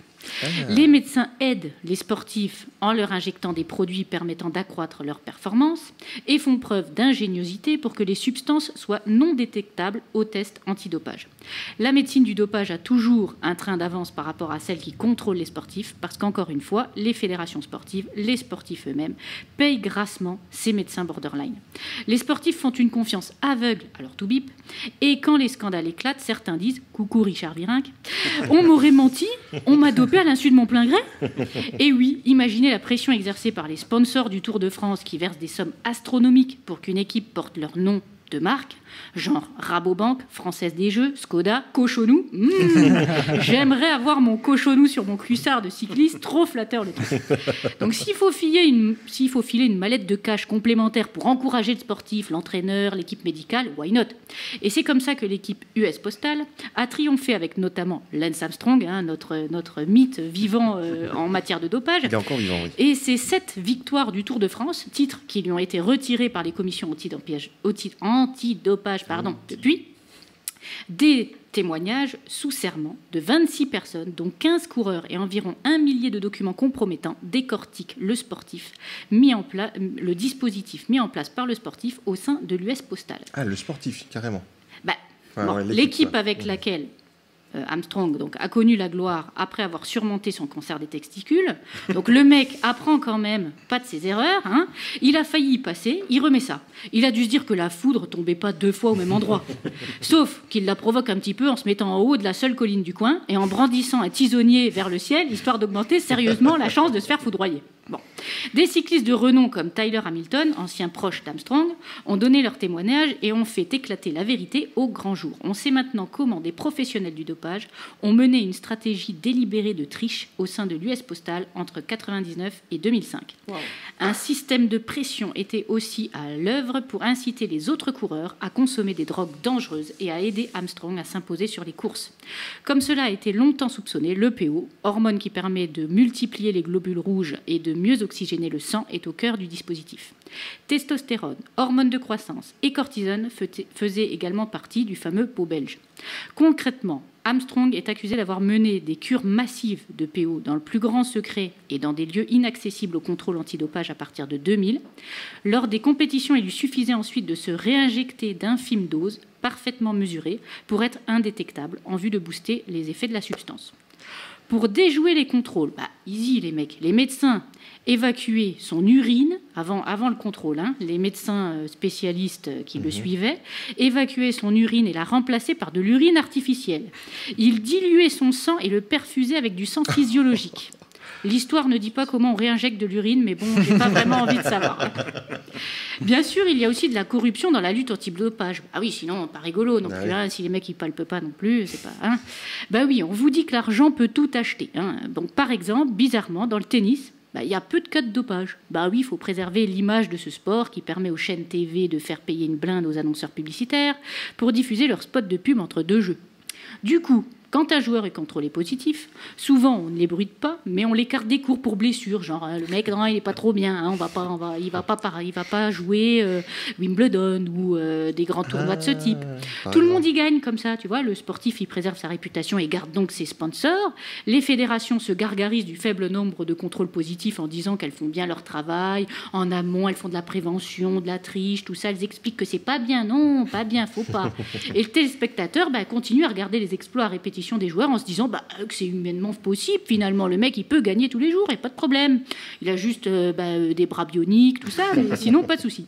Les médecins aident les sportifs en leur injectant des produits permettant d'accroître leur performance et font preuve d'ingéniosité pour que les substances soient non détectables aux tests antidopage. La médecine du dopage a toujours un train d'avance par rapport à celle qui contrôle les sportifs parce qu'encore une fois, les fédérations sportives, les sportifs eux-mêmes payent grassement ces médecins borderline. Les sportifs font une confiance aveugle à leur tout bip et quand les scandales éclatent, certains disent « Coucou Richard Virenque, on m'aurait menti, on m'a dopé à l'insu de mon plein gré ». Et oui, imaginez la pression exercée par les sponsors du Tour de France qui versent des sommes astronomiques pour qu'une équipe porte leur nom de marque, genre Rabobank, Française des Jeux, Skoda, Cochonou. J'aimerais avoir mon Cochonou sur mon cuissard de cycliste, trop flatteur le truc. Donc s'il faut filer une mallette de cash complémentaire pour encourager le sportif, l'entraîneur, l'équipe médicale, why not? Et c'est comme ça que l'équipe US Postal a triomphé avec notamment Lance Armstrong, notre mythe vivant en matière de dopage. Il est encore vivant, oui. Et ces 7 victoires du Tour de France, titres qui lui ont été retirés par les commissions antidopage depuis, des témoignages sous serment de 26 personnes, dont 15 coureurs et environ 1 millier de documents compromettants décortiquent le dispositif mis en place par le sportif au sein de l'US Postal. Ah, le sportif, carrément. L'équipe avec laquelle Armstrong a connu la gloire après avoir surmonté son cancer des testicules. Donc le mec apprend quand même pas de ses erreurs. Il a failli y passer, il remet ça. Il a dû se dire que la foudre tombait pas 2 fois au même endroit. Sauf qu'il la provoque un petit peu en se mettant en haut de la seule colline du coin et en brandissant un tisonnier vers le ciel, histoire d'augmenter sérieusement la chance de se faire foudroyer. Bon. Des cyclistes de renom comme Tyler Hamilton, ancien proche d'Armstrong, ont donné leur témoignage et ont fait éclater la vérité au grand jour. On sait maintenant comment des professionnels du dopage antidopage ont mené une stratégie délibérée de triche au sein de l'US Postal entre 1999 et 2005. Wow. Un système de pression était aussi à l'œuvre pour inciter les autres coureurs à consommer des drogues dangereuses et à aider Armstrong à s'imposer sur les courses. Comme cela a été longtemps soupçonné, l'EPO, hormone qui permet de multiplier les globules rouges et de mieux oxygéner le sang, est au cœur du dispositif. Testostérone, hormone de croissance et cortisone faisaient également partie du fameux pot belge. Concrètement, Armstrong est accusé d'avoir mené des cures massives de PO dans le plus grand secret et dans des lieux inaccessibles au contrôle antidopage à partir de 2000. Lors des compétitions, il lui suffisait ensuite de se réinjecter d'infimes doses parfaitement mesurées pour être indétectable en vue de booster les effets de la substance. Pour déjouer les contrôles, easy les mecs, les médecins évacuaient son urine avant le contrôle, les médecins spécialistes qui le suivaient évacuaient son urine et la remplaçaient par de l'urine artificielle. Ils diluaient son sang et le perfusaient avec du sang physiologique. L'histoire ne dit pas comment on réinjecte de l'urine, mais bon, j'ai pas vraiment envie de savoir. Bien sûr, il y a aussi de la corruption dans la lutte antidopage. Ah oui, sinon, pas rigolo non plus. Si les mecs ils palpent pas non plus, c'est pas. Oui, on vous dit que l'argent peut tout acheter. Donc, par exemple, bizarrement, dans le tennis, il y a peu de cas de dopage. Oui, il faut préserver l'image de ce sport qui permet aux chaînes TV de faire payer une blinde aux annonceurs publicitaires pour diffuser leurs spots de pub entre deux jeux. Du coup, quand un joueur est contrôlé positif, souvent on ne l'ébruite pas, mais on l'écarte des cours pour blessure. Genre, le mec, non, il n'est pas trop bien, il va pas jouer Wimbledon ou des grands tournois de ce type. Tout le monde y gagne comme ça, tu vois. Le sportif, il préserve sa réputation et garde donc ses sponsors. Les fédérations se gargarisent du faible nombre de contrôles positifs en disant qu'elles font bien leur travail. En amont, elles font de la prévention, de la triche, tout ça. Elles expliquent que c'est pas bien, non, pas bien, faut pas. Et le téléspectateur continue à regarder les exploits à répétition des joueurs en se disant que c'est humainement possible. Finalement, le mec, il peut gagner tous les jours et pas de problème. Il a juste des bras bioniques, tout ça, mais sinon, pas de souci.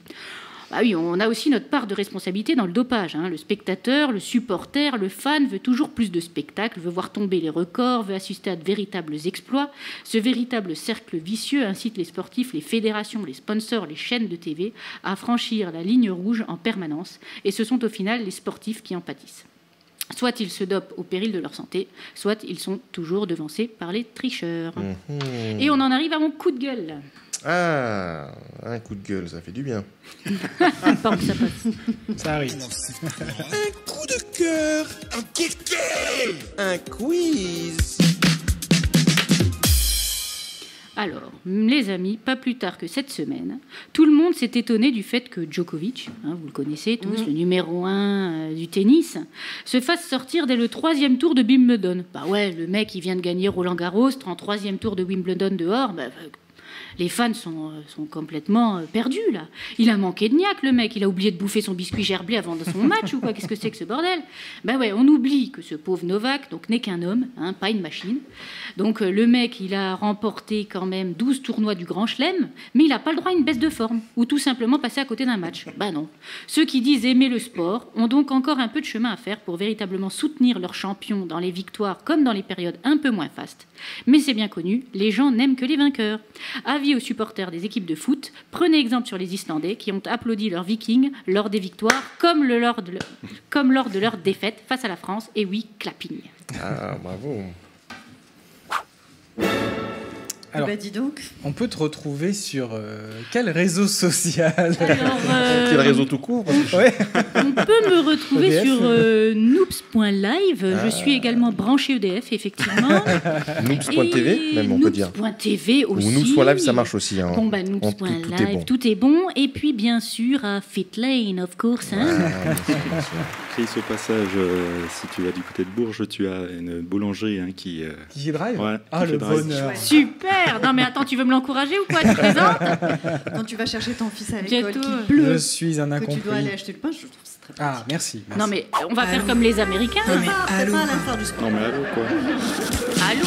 Oui, on a aussi notre part de responsabilité dans le dopage. Le spectateur, le supporter, le fan veut toujours plus de spectacles, veut voir tomber les records, veut assister à de véritables exploits. Ce véritable cercle vicieux incite les sportifs, les fédérations, les sponsors, les chaînes de TV à franchir la ligne rouge en permanence. Et ce sont au final les sportifs qui en pâtissent. Soit ils se dopent au péril de leur santé, soit ils sont toujours devancés par les tricheurs. Et on en arrive à mon coup de gueule. Ah, un coup de gueule, ça fait du bien. Pardon, ça passe. Ça arrive. Un coup de cœur, un coup de gueule, un quiz. Alors, les amis, pas plus tard que cette semaine, tout le monde s'est étonné du fait que Djokovic, vous le connaissez tous, le numéro 1 du tennis, se fasse sortir dès le 3e tour de Wimbledon. Le mec, il vient de gagner Roland-Garros, en 3e tour de Wimbledon dehors, les fans sont complètement perdus, là. Il a manqué de niaque, le mec. Il a oublié de bouffer son biscuit gerblé avant son match, ou quoi? Qu'est-ce que c'est que ce bordel? On oublie que ce pauvre Novak n'est qu'un homme, pas une machine. Donc, le mec, il a remporté quand même 12 tournois du Grand Chelem, mais il n'a pas le droit à une baisse de forme, ou tout simplement passer à côté d'un match. Non. Ceux qui disent aimer le sport ont donc encore un peu de chemin à faire pour véritablement soutenir leur champion dans les victoires comme dans les périodes un peu moins fastes. Mais c'est bien connu, les gens n'aiment que les vainqueurs. Avis aux supporters des équipes de foot, prenez exemple sur les Islandais qui ont applaudi leurs Vikings lors des victoires comme lors de leur défaite face à la France. Et oui, clapping. Ah, bravo. Alors, dis donc. On peut te retrouver sur quel réseau social? Quel réseau tout court? Ouais. On peut me retrouver sur noobs.live. Je suis également branché EDF, effectivement. Noobs.tv, même on peut dire. Noobs.tv aussi. Ou Noobs.live, ça marche aussi. Noobs.live, tout est bon. Et puis, bien sûr, à Fitlane, of course. Chris, au passage, si tu vas du côté de Bourges, tu as une boulangerie qui drive. Ouais, ah, le bonheur. Super. Non mais attends, tu veux me l'encourager ou quoi? Tu présentes? Quand tu vas chercher ton fils à l'école Bientôt, qui pleut, je suis un incompris. que tu dois aller acheter le pain, je trouve que c'est très pratique. Ah, merci. Non mais on va faire comme les Américains. Non mais allô, pas à l'affaire du sport. Non mais allô quoi. Allô.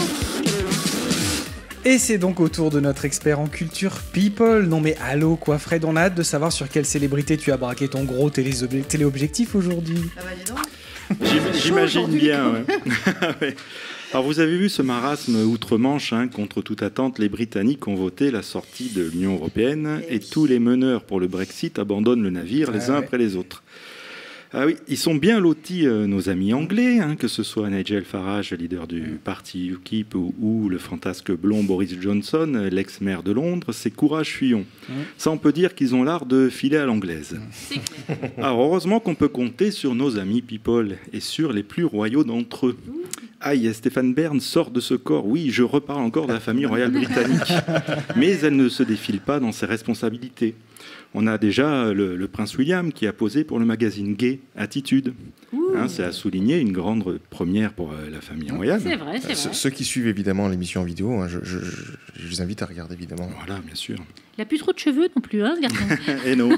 Et c'est donc au tour de notre expert en culture people. Non mais allô quoi Fred, on a hâte de savoir sur quelle célébrité tu as braqué ton gros téléobjectif aujourd'hui. Ah bah dis donc. J'imagine bien, ouais. Alors vous avez vu ce marasme outre-Manche, contre toute attente, les Britanniques ont voté la sortie de l'Union européenne et tous les meneurs pour le Brexit abandonnent le navire les uns après les autres. Ah oui, ils sont bien lotis, nos amis anglais, hein, que ce soit Nigel Farage, leader du parti UKIP, ou le fantasque blond Boris Johnson, l'ex-maire de Londres, c'est courage fuyons. Ça, on peut dire qu'ils ont l'art de filer à l'anglaise. Alors, heureusement qu'on peut compter sur nos amis people et sur les plus royaux d'entre eux. Aïe, Stéphane Bern sort de ce corps. Oui, je reparle encore de la famille royale britannique. Mais elle ne se défile pas dans ses responsabilités. On a déjà le prince William qui a posé pour le magazine Gay Attitude. Hein, c'est à souligner, une grande première pour la famille royale. C'est vrai, c'est vrai. Ceux qui suivent évidemment l'émission en vidéo, hein, je vous invite à regarder évidemment. Voilà, bien sûr. Il n'a plus trop de cheveux non plus, hein, ce garçon. Et non.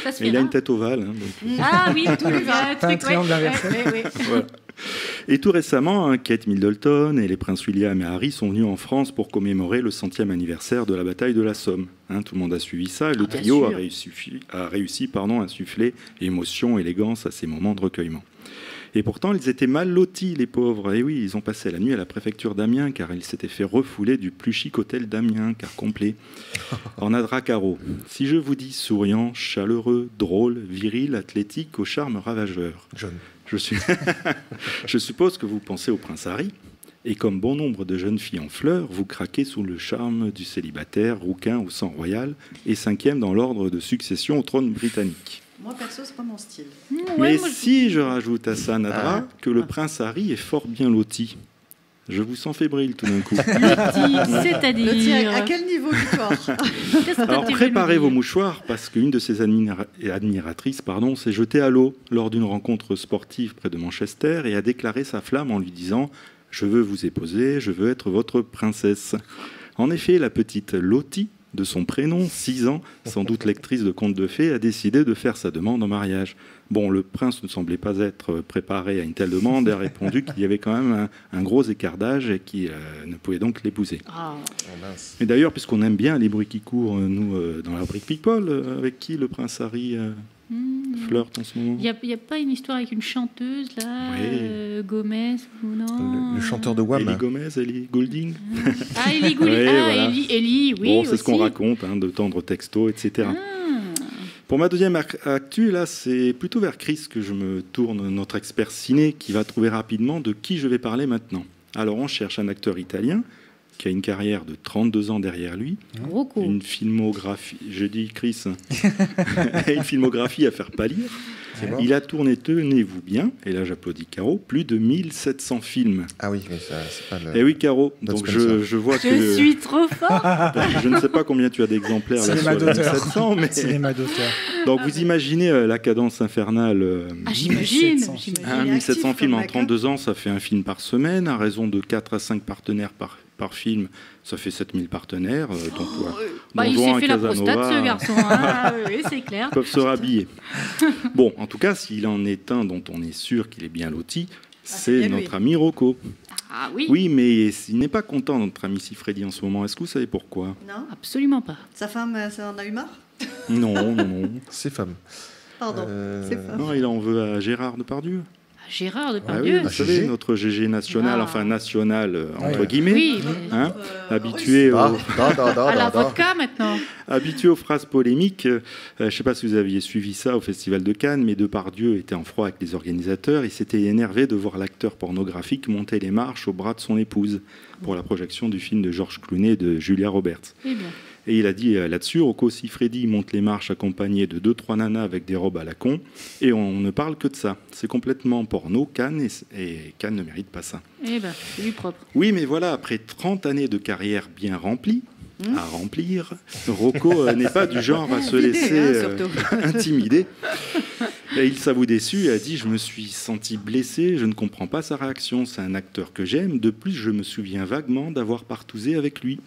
Ça se fait Il a rare. une tête ovale. Hein, donc... Ah oui, tout le un triangle inversé. Voilà. Et tout récemment, hein, Kate Middleton et les princes William et Harry sont venus en France pour commémorer le 100e anniversaire de la bataille de la Somme. Hein, tout le monde a suivi ça et le trio a réussi à insuffler émotion, élégance à ces moments de recueillement. Et pourtant, ils étaient mal lotis, les pauvres. Et oui, ils ont passé la nuit à la préfecture d'Amiens, car ils s'étaient fait refouler du plus chic hôtel d'Amiens, car complet. En Adracaro. Si je vous dis souriant, chaleureux, drôle, viril, athlétique, au charme ravageur. John. Je suppose que vous pensez au prince Harry. Et comme bon nombre de jeunes filles en fleurs, vous craquez sous le charme du célibataire, rouquin au sang royal, et 5e dans l'ordre de succession au trône britannique. Moi, perso, c'est pas mon style. Mais si je rajoute à ça, Nadra, que le prince Harry est fort bien loti. Je vous sens fébrile tout d'un coup. C'est-à-dire à quel niveau du corps? Alors préparez vos mouchoirs, parce qu'une de ses admiratrices s'est jetée à l'eau lors d'une rencontre sportive près de Manchester et a déclaré sa flamme en lui disant « Je veux vous épouser, je veux être votre princesse ». En effet, la petite Lottie, de son prénom, 6 ans, sans doute lectrice de contes de fées, a décidé de faire sa demande en mariage. Bon, le prince ne semblait pas être préparé à une telle demande et a répondu qu'il y avait quand même un gros écart d'âge et qu'il ne pouvait donc l'épouser. Et d'ailleurs, puisqu'on aime bien les bruits qui courent, nous, dans la Brick People, avec qui le prince Harry flirte en ce moment? Il n'y a pas une histoire avec une chanteuse, là, Gomez ou non? Le chanteur de Wham. Ellie Gomez, Ellie Goulding. Ah, Ellie Goulding. Ouais, ah, voilà. Ellie, oui. Bon, c'est aussi. ce qu'on raconte, hein, de tendres textos, etc. Pour ma deuxième actu, là, c'est plutôt vers Chris que je me tourne, notre expert ciné, qui va trouver rapidement de qui je vais parler maintenant. Alors, on cherche un acteur italien qui a une carrière de 32 ans derrière lui, une filmographie, je dis Chris, une filmographie à faire pâlir. Bon. Il a tourné, tenez-vous bien, et là j'applaudis Caro, plus de 1700 films. Ah oui, mais ça, c'est pas le... Eh oui, Caro, donc je vois que... Je suis trop fort. Je ne sais pas combien tu as d'exemplaires là sur 1700, mais... Cinéma d'auteur. Donc vous imaginez la cadence infernale. J'imagine. 1700 films en 32 ans, ça fait un film par semaine, à raison de 4 à 5 partenaires par film, ça fait 7000 partenaires. Donc, il s'est fait la prostate, ce garçon. Hein. Oui, c'est clair. Peuvent se rhabiller. Bon, en tout cas, s'il en est un dont on est sûr qu'il est bien loti, c'est notre ami Rocco. Ah oui. Oui, mais il n'est pas content, notre ami Sifredi, en ce moment. Est-ce que vous savez pourquoi? Non, absolument pas. Sa femme, ça en a eu marre? Non. Ses femmes. Pardon, ses femmes. Non, il en veut à Gérard Depardieu. Gérard Depardieu. Vous savez, notre GG national, enfin national, entre guillemets, oui, hein, habitué à la vodka maintenant. Habitué aux phrases polémiques. Je ne sais pas si vous aviez suivi ça au Festival de Cannes, mais Depardieu était en froid avec les organisateurs. Il s'était énervé de voir l'acteur pornographique monter les marches au bras de son épouse pour la projection du film de George Clooney et de Julia Roberts. Eh bien. Et il a dit là-dessus, Rocco Siffredi monte les marches accompagné de 2-3 nanas avec des robes à la con, et on ne parle que de ça. C'est complètement porno, Cannes, et Cannes ne mérite pas ça. Eh ben, c'est lui propre. Oui, mais voilà, après 30 années de carrière bien remplie, à remplir, Rocco n'est pas du genre à se laisser intimider. Et il s'avoue déçu et a dit « Je me suis senti blessé, je ne comprends pas sa réaction. C'est un acteur que j'aime. De plus, je me souviens vaguement d'avoir partousé avec lui. »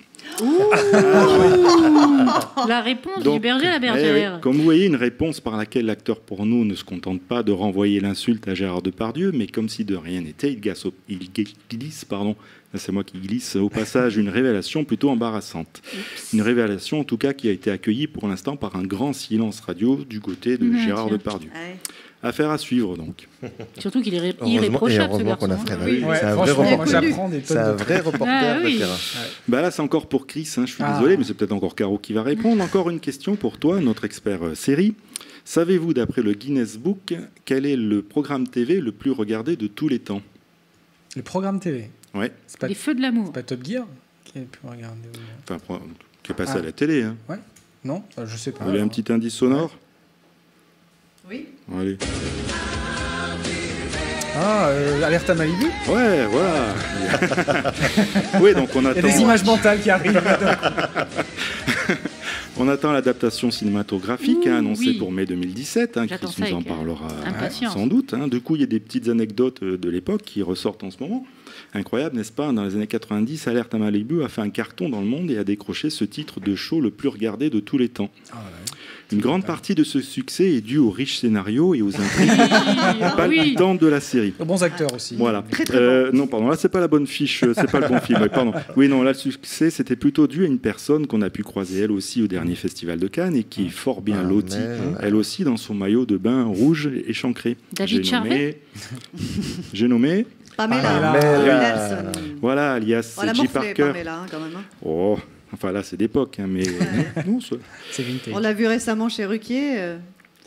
La réponse du berger à la bergère. Oui. Comme vous voyez, une réponse par laquelle l'acteur porno ne se contente pas de renvoyer l'insulte à Gérard Depardieu, mais comme si de rien n'était, il glisse, c'est moi qui glisse, au passage une révélation plutôt embarrassante. Une révélation en tout cas qui a été accueillie pour l'instant par un grand silence radio du côté de Gérard Depardieu. Affaire à suivre donc. Surtout qu'il est irréprochable ce garçon. C'est un vrai reporter de terrain. Bah là c'est encore pour Chris, hein, je suis désolé, mais c'est peut-être encore Caro qui va répondre. Encore une question pour toi, notre expert série. Savez-vous, d'après le Guinness Book, quel est le programme TV le plus regardé de tous les temps? Le programme TV. Ouais. Les Feux de l'amour. C'est pas Top Gear qui est le plus regardé. Enfin, qui est passé à la télé. Hein. Ouais. Non, je sais pas. Vous voulez un petit indice sonore? Oui. Allez. Ah, Alerte à Malibu. Ouais, voilà. Oui, donc on attend. Il y a des images mentales qui arrivent. On attend l'adaptation cinématographique annoncée pour mai 2017, qui J'attends ça nous en avec, parlera impatience. sans doute. Du coup, il y a des petites anecdotes de l'époque qui ressortent en ce moment. Incroyable, n'est-ce pas? Dans les années 90, Alerte à Malibu a fait un carton dans le monde et a décroché ce titre de show le plus regardé de tous les temps. Une grande partie de ce succès est due aux riches scénarios et aux intrigues palpitantes de la série. Aux bons acteurs aussi. Voilà. Très, très Non, pardon, là c'est pas la bonne fiche, c'est pas le bon film. Oui, pardon. Oui, non, là le succès c'était plutôt dû à une personne qu'on a pu croiser elle aussi au dernier festival de Cannes et qui est fort bien lotie, elle aussi dans son maillot de bain rouge échancré. David Charvet. J'ai nommé. Pamela Nelson. Voilà, alias On l'a J. morflé, Parker. Pamela, quand même. Oh, enfin là c'est d'époque, mais non, c'est vintage. On l'a vu récemment chez Ruquier.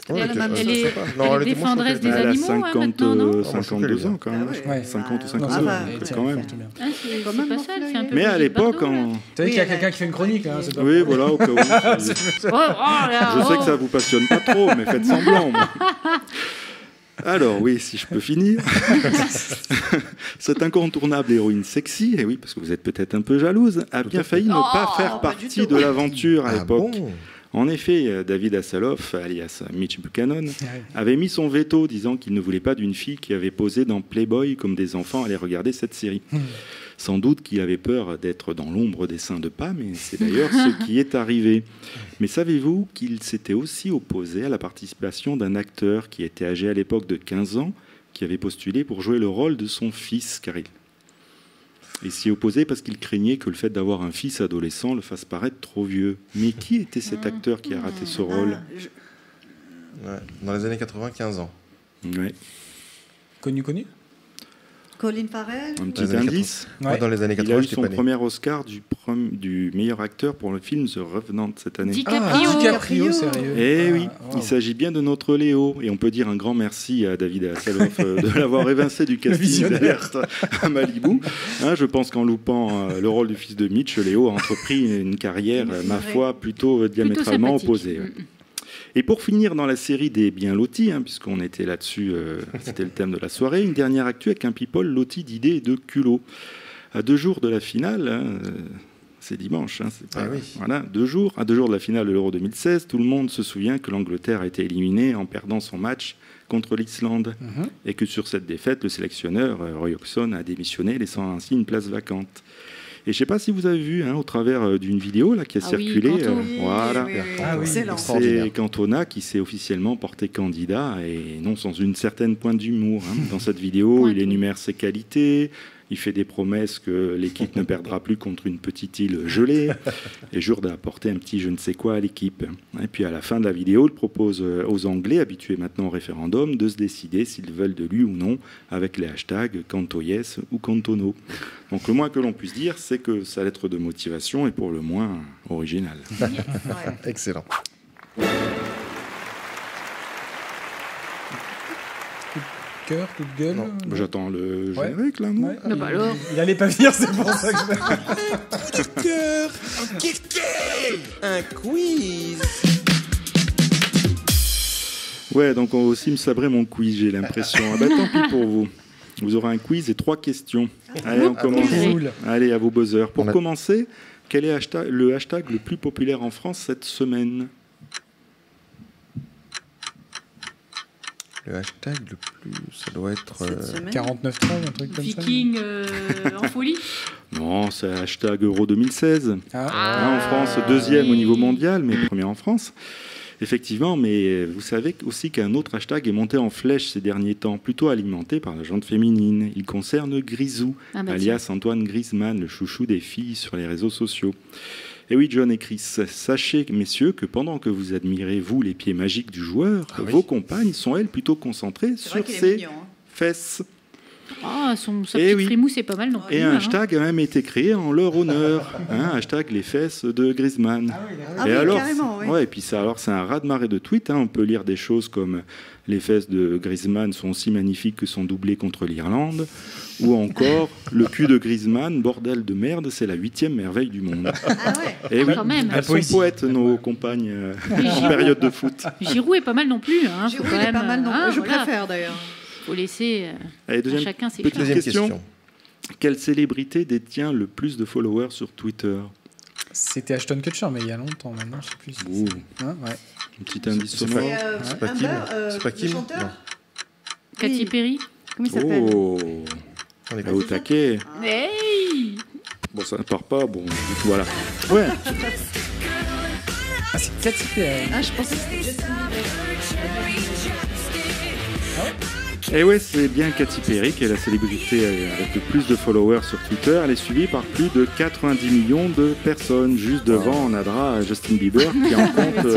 Elle est défendresse des animaux, elle a 50, maintenant, non 52 ans quand même. Ah ouais. 50 ou 52 ça ans, va, quand même. Ah, c'est pas ça, elle fait un peu Mais à Brigitte l'époque, Bardot, là. en... Tu sais qu'il y a quelqu'un qui fait une chronique, là. C'est pas Oui, voilà, au cas où. là, Je sais que ça vous passionne pas trop, mais faites semblant. Moi. Alors oui, si je peux finir. Cette incontournable héroïne sexy, et oui, parce que vous êtes peut-être un peu jalouse, a bien failli ne pas faire partie de l'aventure à l'époque. En effet, David Hasselhoff, alias Mitch Buchanan, avait mis son veto disant qu'il ne voulait pas d'une fille qui avait posé dans Playboy comme des enfants allaient regarder cette série. Sans doute qu'il avait peur d'être dans l'ombre des seins de Pam, et c'est d'ailleurs ce qui est arrivé. Mais savez-vous qu'il s'était aussi opposé à la participation d'un acteur qui était âgé à l'époque de 15 ans, qui avait postulé pour jouer le rôle de son fils, car il s'y opposait parce qu'il craignait que le fait d'avoir un fils adolescent le fasse paraître trop vieux. Mais qui était cet acteur qui a raté ce rôle? Dans les années 80, 15 ans. Ouais. Connu Colin Farrell. Un petit indice. Dans les années 80, il a eu j'étais son pas né. premier Oscar du meilleur acteur pour le film The Revenant cette année. DiCaprio, sérieux. Eh oui, il s'agit bien de notre Léo. Et on peut dire un grand merci à David Hasselhoff de l'avoir évincé du casting d'Alerte à Malibu. Je pense qu'en loupant le rôle du fils de Mitch, Léo a entrepris une carrière, ma foi, plutôt diamétralement opposée. Et pour finir dans la série des bien lotis, puisqu'on était là-dessus, c'était le thème de la soirée, une dernière actu avec un people loti d'idées et de culot. À 2 jours de la finale, c'est dimanche, c'est pas, voilà, 2 jours. À 2 jours de la finale de l'Euro 2016, tout le monde se souvient que l'Angleterre a été éliminée en perdant son match contre l'Islande, et que sur cette défaite, le sélectionneur Roy Hodgson a démissionné, laissant ainsi une place vacante. Et je ne sais pas si vous avez vu au travers d'une vidéo là, qui a circulé. Voilà. C'est Cantona qui s'est officiellement porté candidat, et non sans une certaine pointe d'humour. Dans cette vidéo, il énumère ses qualités, il fait des promesses que l'équipe ne perdra plus contre une petite île gelée, et jure d'apporter un petit je ne sais quoi à l'équipe. Et puis à la fin de la vidéo, il propose aux Anglais, habitués maintenant au référendum, de se décider s'ils veulent de lui ou non, avec les hashtags CantoYes ou CantoNo. Donc le moins que l'on puisse dire, c'est que sa lettre de motivation est pour le moins originale. Excellent. Coup de gueule. J'attends le générique, là, non alors. Il allait pas venir, c'est pour ça que je... Coup de cœur, un quiz. Ouais, donc on va aussi me sabrer mon quiz, j'ai l'impression. Tant pis pour vous. Vous aurez un quiz et 3 questions. Allez, on commence. Allez, à vos buzzers. Pour commencer, quel est le hashtag le plus populaire en France cette semaine? Le hashtag le plus, ça doit être 49.3, un truc comme Viking en folie. Non, c'est hashtag Euro 2016. En France, 2e au niveau mondial, mais 1er en France. Effectivement, mais vous savez aussi qu'un autre hashtag est monté en flèche ces derniers temps, plutôt alimenté par la gente féminine. Il concerne Grisou, alias Antoine Griezmann, le chouchou des filles sur les réseaux sociaux. Et oui, John et Chris, sachez, messieurs, que pendant que vous admirez, vous, les pieds magiques du joueur, vos compagnes sont, elles, plutôt concentrées sur ses fesses. Ah, sa petite frimousse, c'est pas mal non plus. Et un hashtag a même été créé en leur honneur. Hashtag les fesses de Griezmann. Et alors, carrément, oui. ouais, et puis ça, alors c'est un raz-de-marée de tweets. On peut lire des choses comme les fesses de Griezmann sont aussi magnifiques que son doublé contre l'Irlande, ou encore le cul de Griezmann, bordel de merde, c'est la 8e merveille du monde. Et oui, quand même. elles sont poètes, nos compagnes en période de foot. Giroud est pas mal non plus. Giroud est pas mal non plus. Je préfère d'ailleurs. Faut laisser Allez, à chacun ses petite choix. question. Quelle célébrité détient le plus de followers sur Twitter? C'était Ashton Kutcher, mais il y a longtemps maintenant, je sais plus. Si Un petit indice sonore. C'est pas Kim. C'est pas Kim. Katy Perry. Comment il s'appelle? On est au taquet. Hey. Bon, ça ne part pas. Bon, voilà. Ouais. Ah, c'est Katy Perry. Ah, je pensais que c'était Justin Et ouais, c'est bien Katy Perry qui est la célébrité avec le plus de followers sur Twitter. Elle est suivie par plus de 90 millions de personnes. Juste devant, on a Justin Bieber qui en compte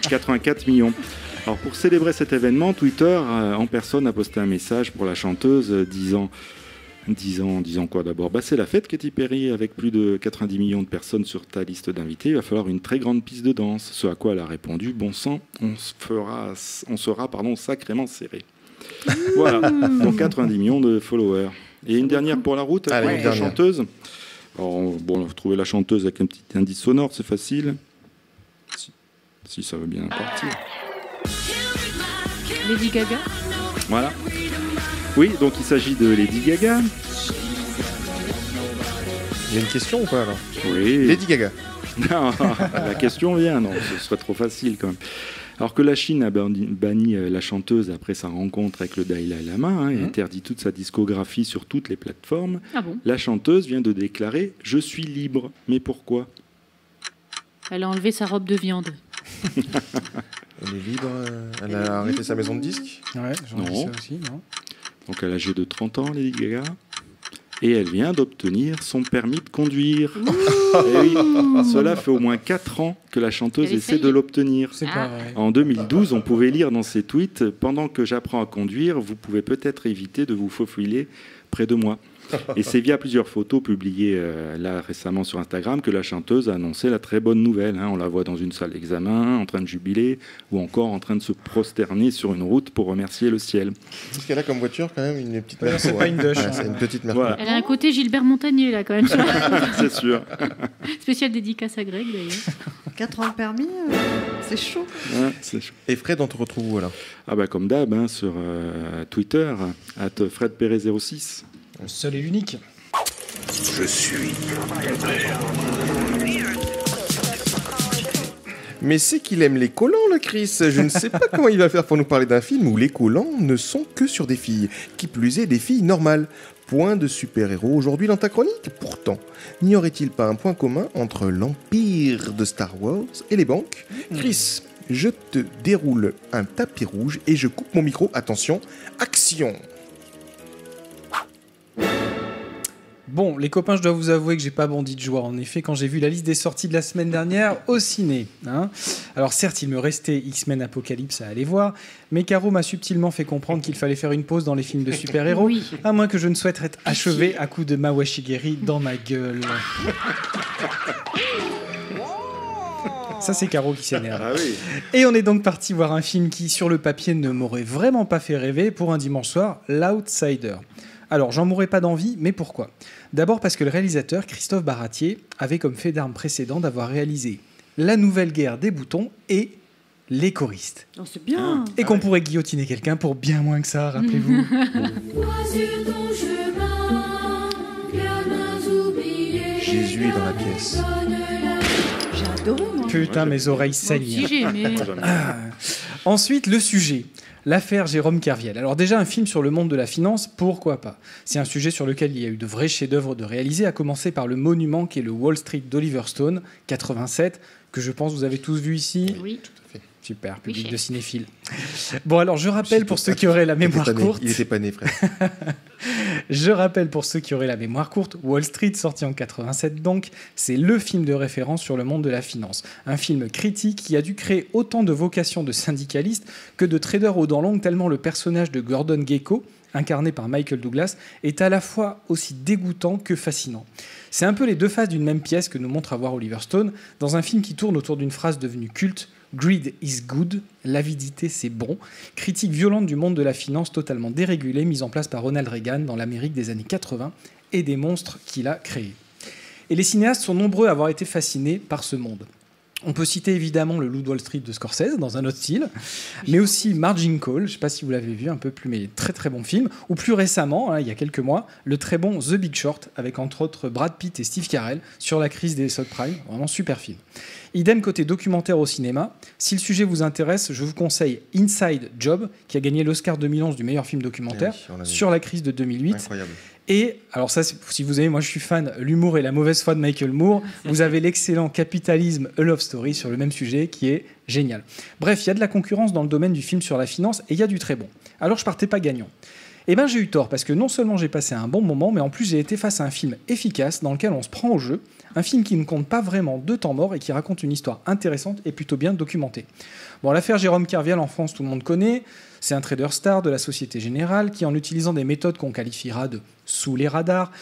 84 millions. Alors pour célébrer cet événement, Twitter en personne a posté un message pour la chanteuse disant quoi d'abord? C'est la fête, Katy Perry, avec plus de 90 millions de personnes sur ta liste d'invités, il va falloir une très grande piste de danse. Ce à quoi elle a répondu, bon sang, on sera sacrément serré. Voilà, donc 90 millions de followers. Et une dernière pour la route, avec la chanteuse. Alors, on va trouver la chanteuse avec un petit indice sonore, c'est facile. Si ça veut bien partir. Lady Gaga. Voilà. Oui, donc il s'agit de Lady Gaga. Il y a une question ou pas alors? Oui. Lady Gaga. Non, la question vient, non, ce serait trop facile quand même. Alors que la Chine a banni la chanteuse après sa rencontre avec le Dalai Lama et interdit toute sa discographie sur toutes les plateformes, la chanteuse vient de déclarer « Je suis libre ». Mais pourquoi? Elle a enlevé sa robe de viande. Elle est libre. Elle a arrêté sa maison de disques. Ouais, j'en ai ça aussi, non? Donc elle a âgé de 30 ans, Lady Gaga. Et elle vient d'obtenir son permis de conduire. Et oui, cela fait au moins 4 ans que la chanteuse essaie de l'obtenir. C'est pas vrai. En 2012, on pouvait lire dans ses tweets « Pendant que j'apprends à conduire, vous pouvez peut-être éviter de vous faufiler près de moi ». Et c'est via plusieurs photos publiées là récemment sur Instagram que la chanteuse a annoncé la très bonne nouvelle. On la voit dans une salle d'examen, en train de jubiler, ou encore en train de se prosterner sur une route pour remercier le ciel. Qu'est-ce qu'elle a comme voiture quand même? Une petite Merco. C'est pas une Dodge. C'est une petite Merco. Voilà. Elle a un côté Gilbert Montagnier là quand même. C'est sûr. Spécial dédicace à Greg d'ailleurs. 4 ans de permis, c'est chaud. Ouais, c'est chaud. Et Fred, on te retrouve où alors? Comme d'hab, sur Twitter, @FredPerret06. Le seul et l'unique. Je suis ton père. Mais c'est qu'il aime les collants, le Chris. Je ne sais pas comment il va faire pour nous parler d'un film où les collants ne sont que sur des filles. Qui plus est, des filles normales. Point de super-héros aujourd'hui dans ta chronique. Pourtant, n'y aurait-il pas un point commun entre l'empire de Star Wars et les banques? Chris, je te déroule un tapis rouge et je coupe mon micro. Attention, action! Bon, les copains, je dois vous avouer que j'ai pas bondi de joie, en effet, quand j'ai vu la liste des sorties de la semaine dernière au ciné. Alors certes, il me restait X-Men Apocalypse à aller voir, mais Caro m'a subtilement fait comprendre qu'il fallait faire une pause dans les films de super-héros, à moins que je ne souhaite être achevé à coups de Mawashigiri dans ma gueule. Ça, c'est Caro qui s'énerve. Ah oui. Et on est donc parti voir un film qui, sur le papier, ne m'aurait vraiment pas fait rêver pour un dimanche soir, L'Outsider. Alors, j'en mourrais pas d'envie, mais pourquoi? D'abord parce que le réalisateur, Christophe Baratier, avait comme fait d'armes précédent d'avoir réalisé La Nouvelle Guerre des Boutons et Les Choristes. Oh, c'est bien. Et qu'on pourrait guillotiner quelqu'un pour bien moins que ça, rappelez-vous. Jésus est dans la pièce. J'ai adoré, moi. Putain, mes oreilles saignent. Si j'ai aimé. Ensuite, le sujet. L'affaire Jérôme Kerviel. Alors déjà, un film sur le monde de la finance, pourquoi pas? C'est un sujet sur lequel il y a eu de vrais chefs-d'œuvre de réaliser, à commencer par le monument qui est le Wall Street d'Oliver Stone, 87, que je pense vous avez tous vu ici. Oui. Tout à fait. Super, public de cinéphiles. Bon, alors je rappelle pour ceux qui auraient la mémoire courte. Il était pas né, frère. Je rappelle pour ceux qui auraient la mémoire courte, Wall Street, sorti en 87 donc, c'est le film de référence sur le monde de la finance. Un film critique qui a dû créer autant de vocations de syndicalistes que de traders aux dents longues, tellement le personnage de Gordon Gekko, incarné par Michael Douglas, est à la fois aussi dégoûtant que fascinant. C'est un peu les deux faces d'une même pièce que nous montre à voir Oliver Stone, dans un film qui tourne autour d'une phrase devenue culte, « Greed is good », l'avidité c'est bon, critique violente du monde de la finance totalement dérégulé, mise en place par Ronald Reagan dans l'Amérique des années 80, et des monstres qu'il a créés. Et les cinéastes sont nombreux à avoir été fascinés par ce monde. On peut citer évidemment Le Loup de Wall Street de Scorsese, dans un autre style, mais aussi Margin Call, je ne sais pas si vous l'avez vu, un peu plus, mais très très bon film, ou plus récemment, il y a quelques mois, le très bon The Big Short, avec entre autres Brad Pitt et Steve Carell, sur la crise des subprimes, vraiment super film. Idem côté documentaire au cinéma, si le sujet vous intéresse, je vous conseille Inside Job, qui a gagné l'Oscar 2011 du meilleur film documentaire, sur la crise de 2008. Incroyable. Et, alors ça, si vous aimez, moi je suis fan, l'humour et la mauvaise foi de Michael Moore, vous avez l'excellent Capitalisme, A Love Story sur le même sujet qui est génial. Bref, il y a de la concurrence dans le domaine du film sur la finance et il y a du très bon. Alors je partais pas gagnant. Eh bien j'ai eu tort parce que non seulement j'ai passé un bon moment, mais en plus j'ai été face à un film efficace dans lequel on se prend au jeu, un film qui ne compte pas vraiment de temps mort et qui raconte une histoire intéressante et plutôt bien documentée. Bon, l'affaire Jérôme Kerviel en France, tout le monde connaît. C'est un trader star de la Société Générale qui, en utilisant des méthodes qu'on qualifiera de sous les radars,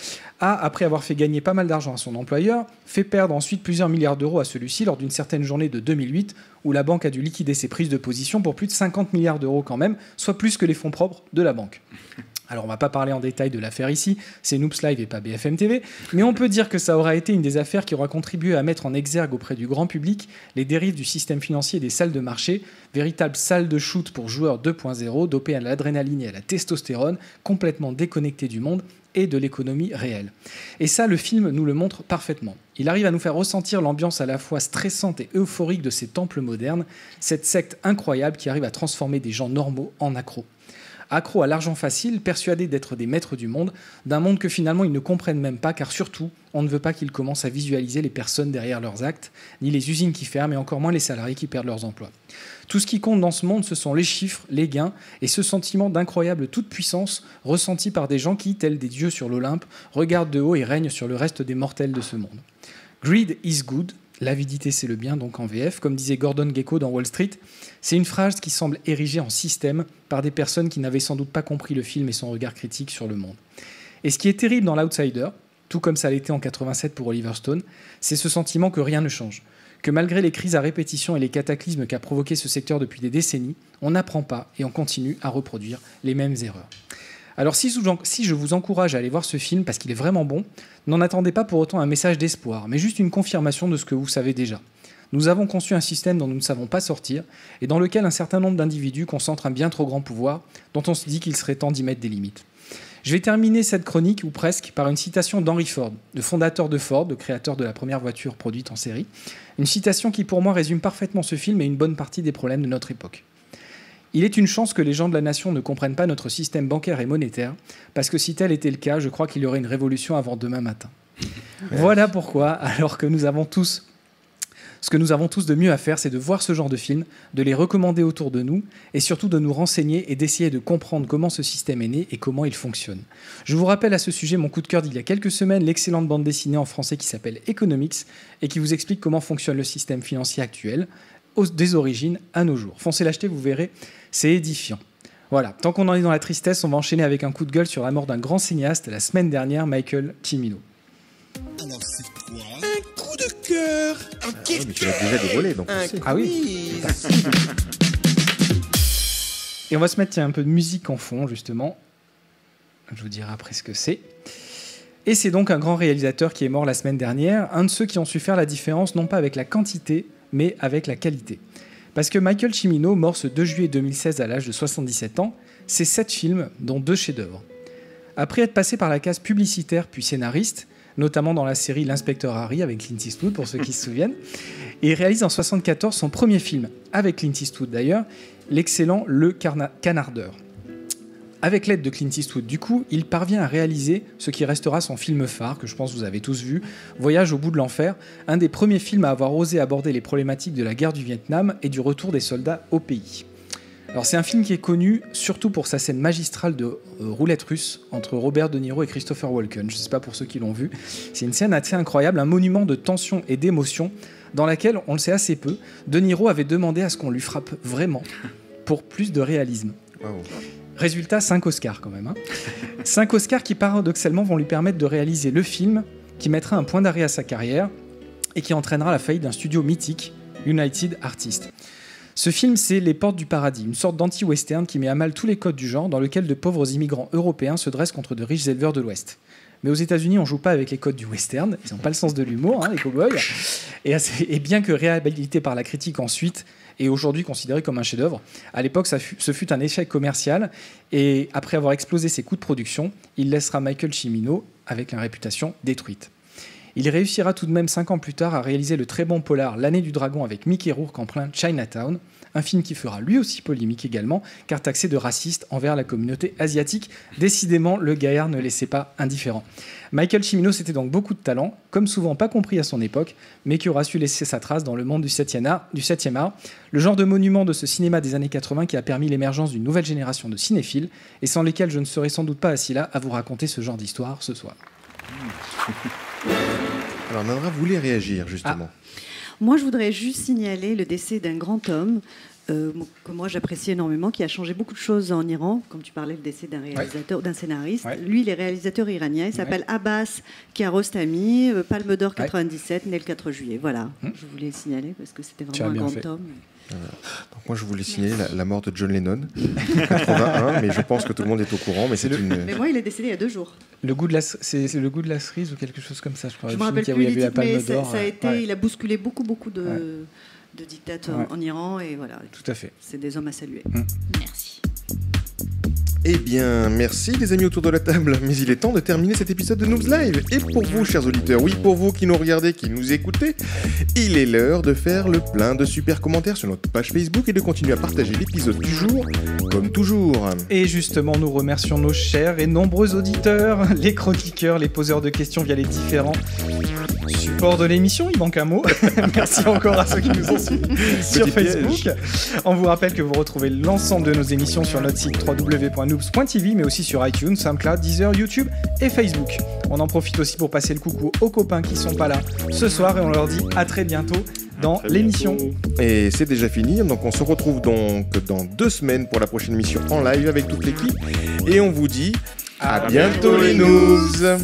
a, après avoir fait gagner pas mal d'argent à son employeur, fait perdre ensuite plusieurs milliards d'euros à celui-ci lors d'une certaine journée de 2008 où la banque a dû liquider ses prises de position pour plus de 50 milliards d'euros quand même, soit plus que les fonds propres de la banque. Alors, on ne va pas parler en détail de l'affaire ici, c'est Noops Live et pas BFM TV, mais on peut dire que ça aura été une des affaires qui aura contribué à mettre en exergue auprès du grand public les dérives du système financier et des salles de marché, véritables salles de shoot pour joueurs 2.0, dopés à l'adrénaline et à la testostérone, complètement déconnectés du monde et de l'économie réelle. Et ça, le film nous le montre parfaitement. Il arrive à nous faire ressentir l'ambiance à la fois stressante et euphorique de ces temples modernes, cette secte incroyable qui arrive à transformer des gens normaux en accros. Accros à l'argent facile, persuadés d'être des maîtres du monde, d'un monde que finalement ils ne comprennent même pas, car surtout, on ne veut pas qu'ils commencent à visualiser les personnes derrière leurs actes, ni les usines qui ferment, et encore moins les salariés qui perdent leurs emplois. Tout ce qui compte dans ce monde, ce sont les chiffres, les gains, et ce sentiment d'incroyable toute-puissance ressenti par des gens qui, tels des dieux sur l'Olympe, regardent de haut et règnent sur le reste des mortels de ce monde. Greed is good. L'avidité, c'est le bien, donc en VF. Comme disait Gordon Gekko dans Wall Street, c'est une phrase qui semble érigée en système par des personnes qui n'avaient sans doute pas compris le film et son regard critique sur le monde. Et ce qui est terrible dans l'Outsider, tout comme ça l'était en 87 pour Oliver Stone, c'est ce sentiment que rien ne change. Que malgré les crises à répétition et les cataclysmes qu'a provoqué ce secteur depuis des décennies, on n'apprend pas et on continue à reproduire les mêmes erreurs. Alors si je vous encourage à aller voir ce film parce qu'il est vraiment bon, n'en attendez pas pour autant un message d'espoir, mais juste une confirmation de ce que vous savez déjà. Nous avons conçu un système dont nous ne savons pas sortir et dans lequel un certain nombre d'individus concentrent un bien trop grand pouvoir dont on se dit qu'il serait temps d'y mettre des limites. Je vais terminer cette chronique, ou presque, par une citation d'Henry Ford, le fondateur de Ford, le créateur de la première voiture produite en série. Une citation qui pour moi résume parfaitement ce film et une bonne partie des problèmes de notre époque. Il est une chance que les gens de la nation ne comprennent pas notre système bancaire et monétaire, parce que si tel était le cas, je crois qu'il y aurait une révolution avant demain matin. Voilà pourquoi, alors que nous avons tous... Ce que nous avons tous de mieux à faire, c'est de voir ce genre de films, de les recommander autour de nous, et surtout de nous renseigner et d'essayer de comprendre comment ce système est né et comment il fonctionne. Je vous rappelle à ce sujet mon coup de cœur d'il y a quelques semaines, l'excellente bande dessinée en français qui s'appelle Economics, et qui vous explique comment fonctionne le système financier actuel, des origines à nos jours. Foncez l'acheter, vous verrez, c'est édifiant. Voilà, tant qu'on en est dans la tristesse, on va enchaîner avec un coup de gueule sur la mort d'un grand cinéaste la semaine dernière, Michael Cimino. Alors c'est quoi un coup de cœur, un petit mais tu l'as déjà dévoilé, donc on sait. Ah oui. Et on va se mettre un peu de musique en fond, justement. Je vous dirai après ce que c'est. Et c'est donc un grand réalisateur qui est mort la semaine dernière, un de ceux qui ont su faire la différence, non pas avec la quantité, mais avec la qualité. Parce que Michael Cimino, mort ce 2 juillet 2016 à l'âge de 77 ans, c'est 7 films, dont 2 chefs-d'œuvre. Après être passé par la case publicitaire puis scénariste, notamment dans la série L'Inspecteur Harry avec Clint Eastwood, pour ceux qui se souviennent, et il réalise en 1974 son premier film, avec Clint Eastwood d'ailleurs, l'excellent Le Canardeur. Avec l'aide de Clint Eastwood, du coup, il parvient à réaliser ce qui restera son film phare, que je pense que vous avez tous vu, Voyage au bout de l'enfer, un des premiers films à avoir osé aborder les problématiques de la guerre du Vietnam et du retour des soldats au pays. Alors c'est un film qui est connu surtout pour sa scène magistrale de roulette russe entre Robert De Niro et Christopher Walken. Je ne sais pas pour ceux qui l'ont vu. C'est une scène assez incroyable, un monument de tension et d'émotion dans laquelle, on le sait assez peu, De Niro avait demandé à ce qu'on lui frappe vraiment pour plus de réalisme. Wow. Résultat, 5 Oscars quand même. 5 Oscars qui paradoxalement vont lui permettre de réaliser le film qui mettra un point d'arrêt à sa carrière et qui entraînera la faillite d'un studio mythique, United Artists. Ce film, c'est Les Portes du Paradis, une sorte d'anti-western qui met à mal tous les codes du genre, dans lequel de pauvres immigrants européens se dressent contre de riches éleveurs de l'Ouest. Mais aux États-Unis, on joue pas avec les codes du western, ils n'ont pas le sens de l'humour, les cow-boys. Et bien que réhabilité par la critique ensuite, et aujourd'hui considéré comme un chef-d'œuvre, à l'époque, ce fut un échec commercial, et après avoir explosé ses coûts de production, il laissera Michael Cimino avec une réputation détruite. Il réussira tout de même 5 ans plus tard à réaliser le très bon polar L'Année du Dragon avec Mickey Rourke en plein Chinatown, un film qui fera lui aussi polémique également, car taxé de raciste envers la communauté asiatique. Décidément, le gaillard ne laissait pas indifférent. Michael Cimino, c'était donc beaucoup de talent, comme souvent pas compris à son époque, mais qui aura su laisser sa trace dans le monde du 7e art, le genre de monument de ce cinéma des années 80 qui a permis l'émergence d'une nouvelle génération de cinéphiles, et sans lesquels je ne serais sans doute pas assis là à vous raconter ce genre d'histoire ce soir. Alors Nandra voulait réagir justement. Moi, je voudrais juste signaler le décès d'un grand homme que moi j'apprécie énormément, qui a changé beaucoup de choses en Iran. Comme tu parlais, le décès d'un réalisateur, d'un scénariste. Lui, il est réalisateur iranien. Il s'appelle Abbas Kiarostami, Palme d'Or 97, né le 4 juillet. Voilà, je voulais le signaler parce que c'était vraiment un grand homme. Donc moi je voulais signaler la mort de John Lennon, 81, mais je pense que tout le monde est au courant. Mais moi, il est décédé il y a 2 jours. C'est le goût de la cerise ou quelque chose comme ça, je crois. Je me rappelle plus les titres, mais ça a été, il a bousculé beaucoup de dictateurs en Iran, et voilà. Tout à fait. C'est des hommes à saluer. Merci. Eh bien, merci les amis autour de la table, mais il est temps de terminer cet épisode de Noobs Live. Et pour vous, chers auditeurs, oui, pour vous qui nous regardez, qui nous écoutez, il est l'heure de faire le plein de super commentaires sur notre page Facebook et de continuer à partager l'épisode du jour, comme toujours. Et justement, nous remercions nos chers et nombreux auditeurs, les chroniqueurs, les poseurs de questions via les différents supports de l'émission, il manque un mot. Merci encore à ceux qui nous ont suivis sur Facebook. On vous rappelle que vous retrouvez l'ensemble de nos émissions sur notre site www.noobs.tv, mais aussi sur iTunes, SoundCloud, Deezer, YouTube et Facebook. On en profite aussi pour passer le coucou aux copains qui sont pas là ce soir, et on leur dit à très bientôt dans l'émission. Et c'est déjà fini, donc on se retrouve donc dans 2 semaines pour la prochaine émission en live avec toute l'équipe, et on vous dit à bientôt les noobs.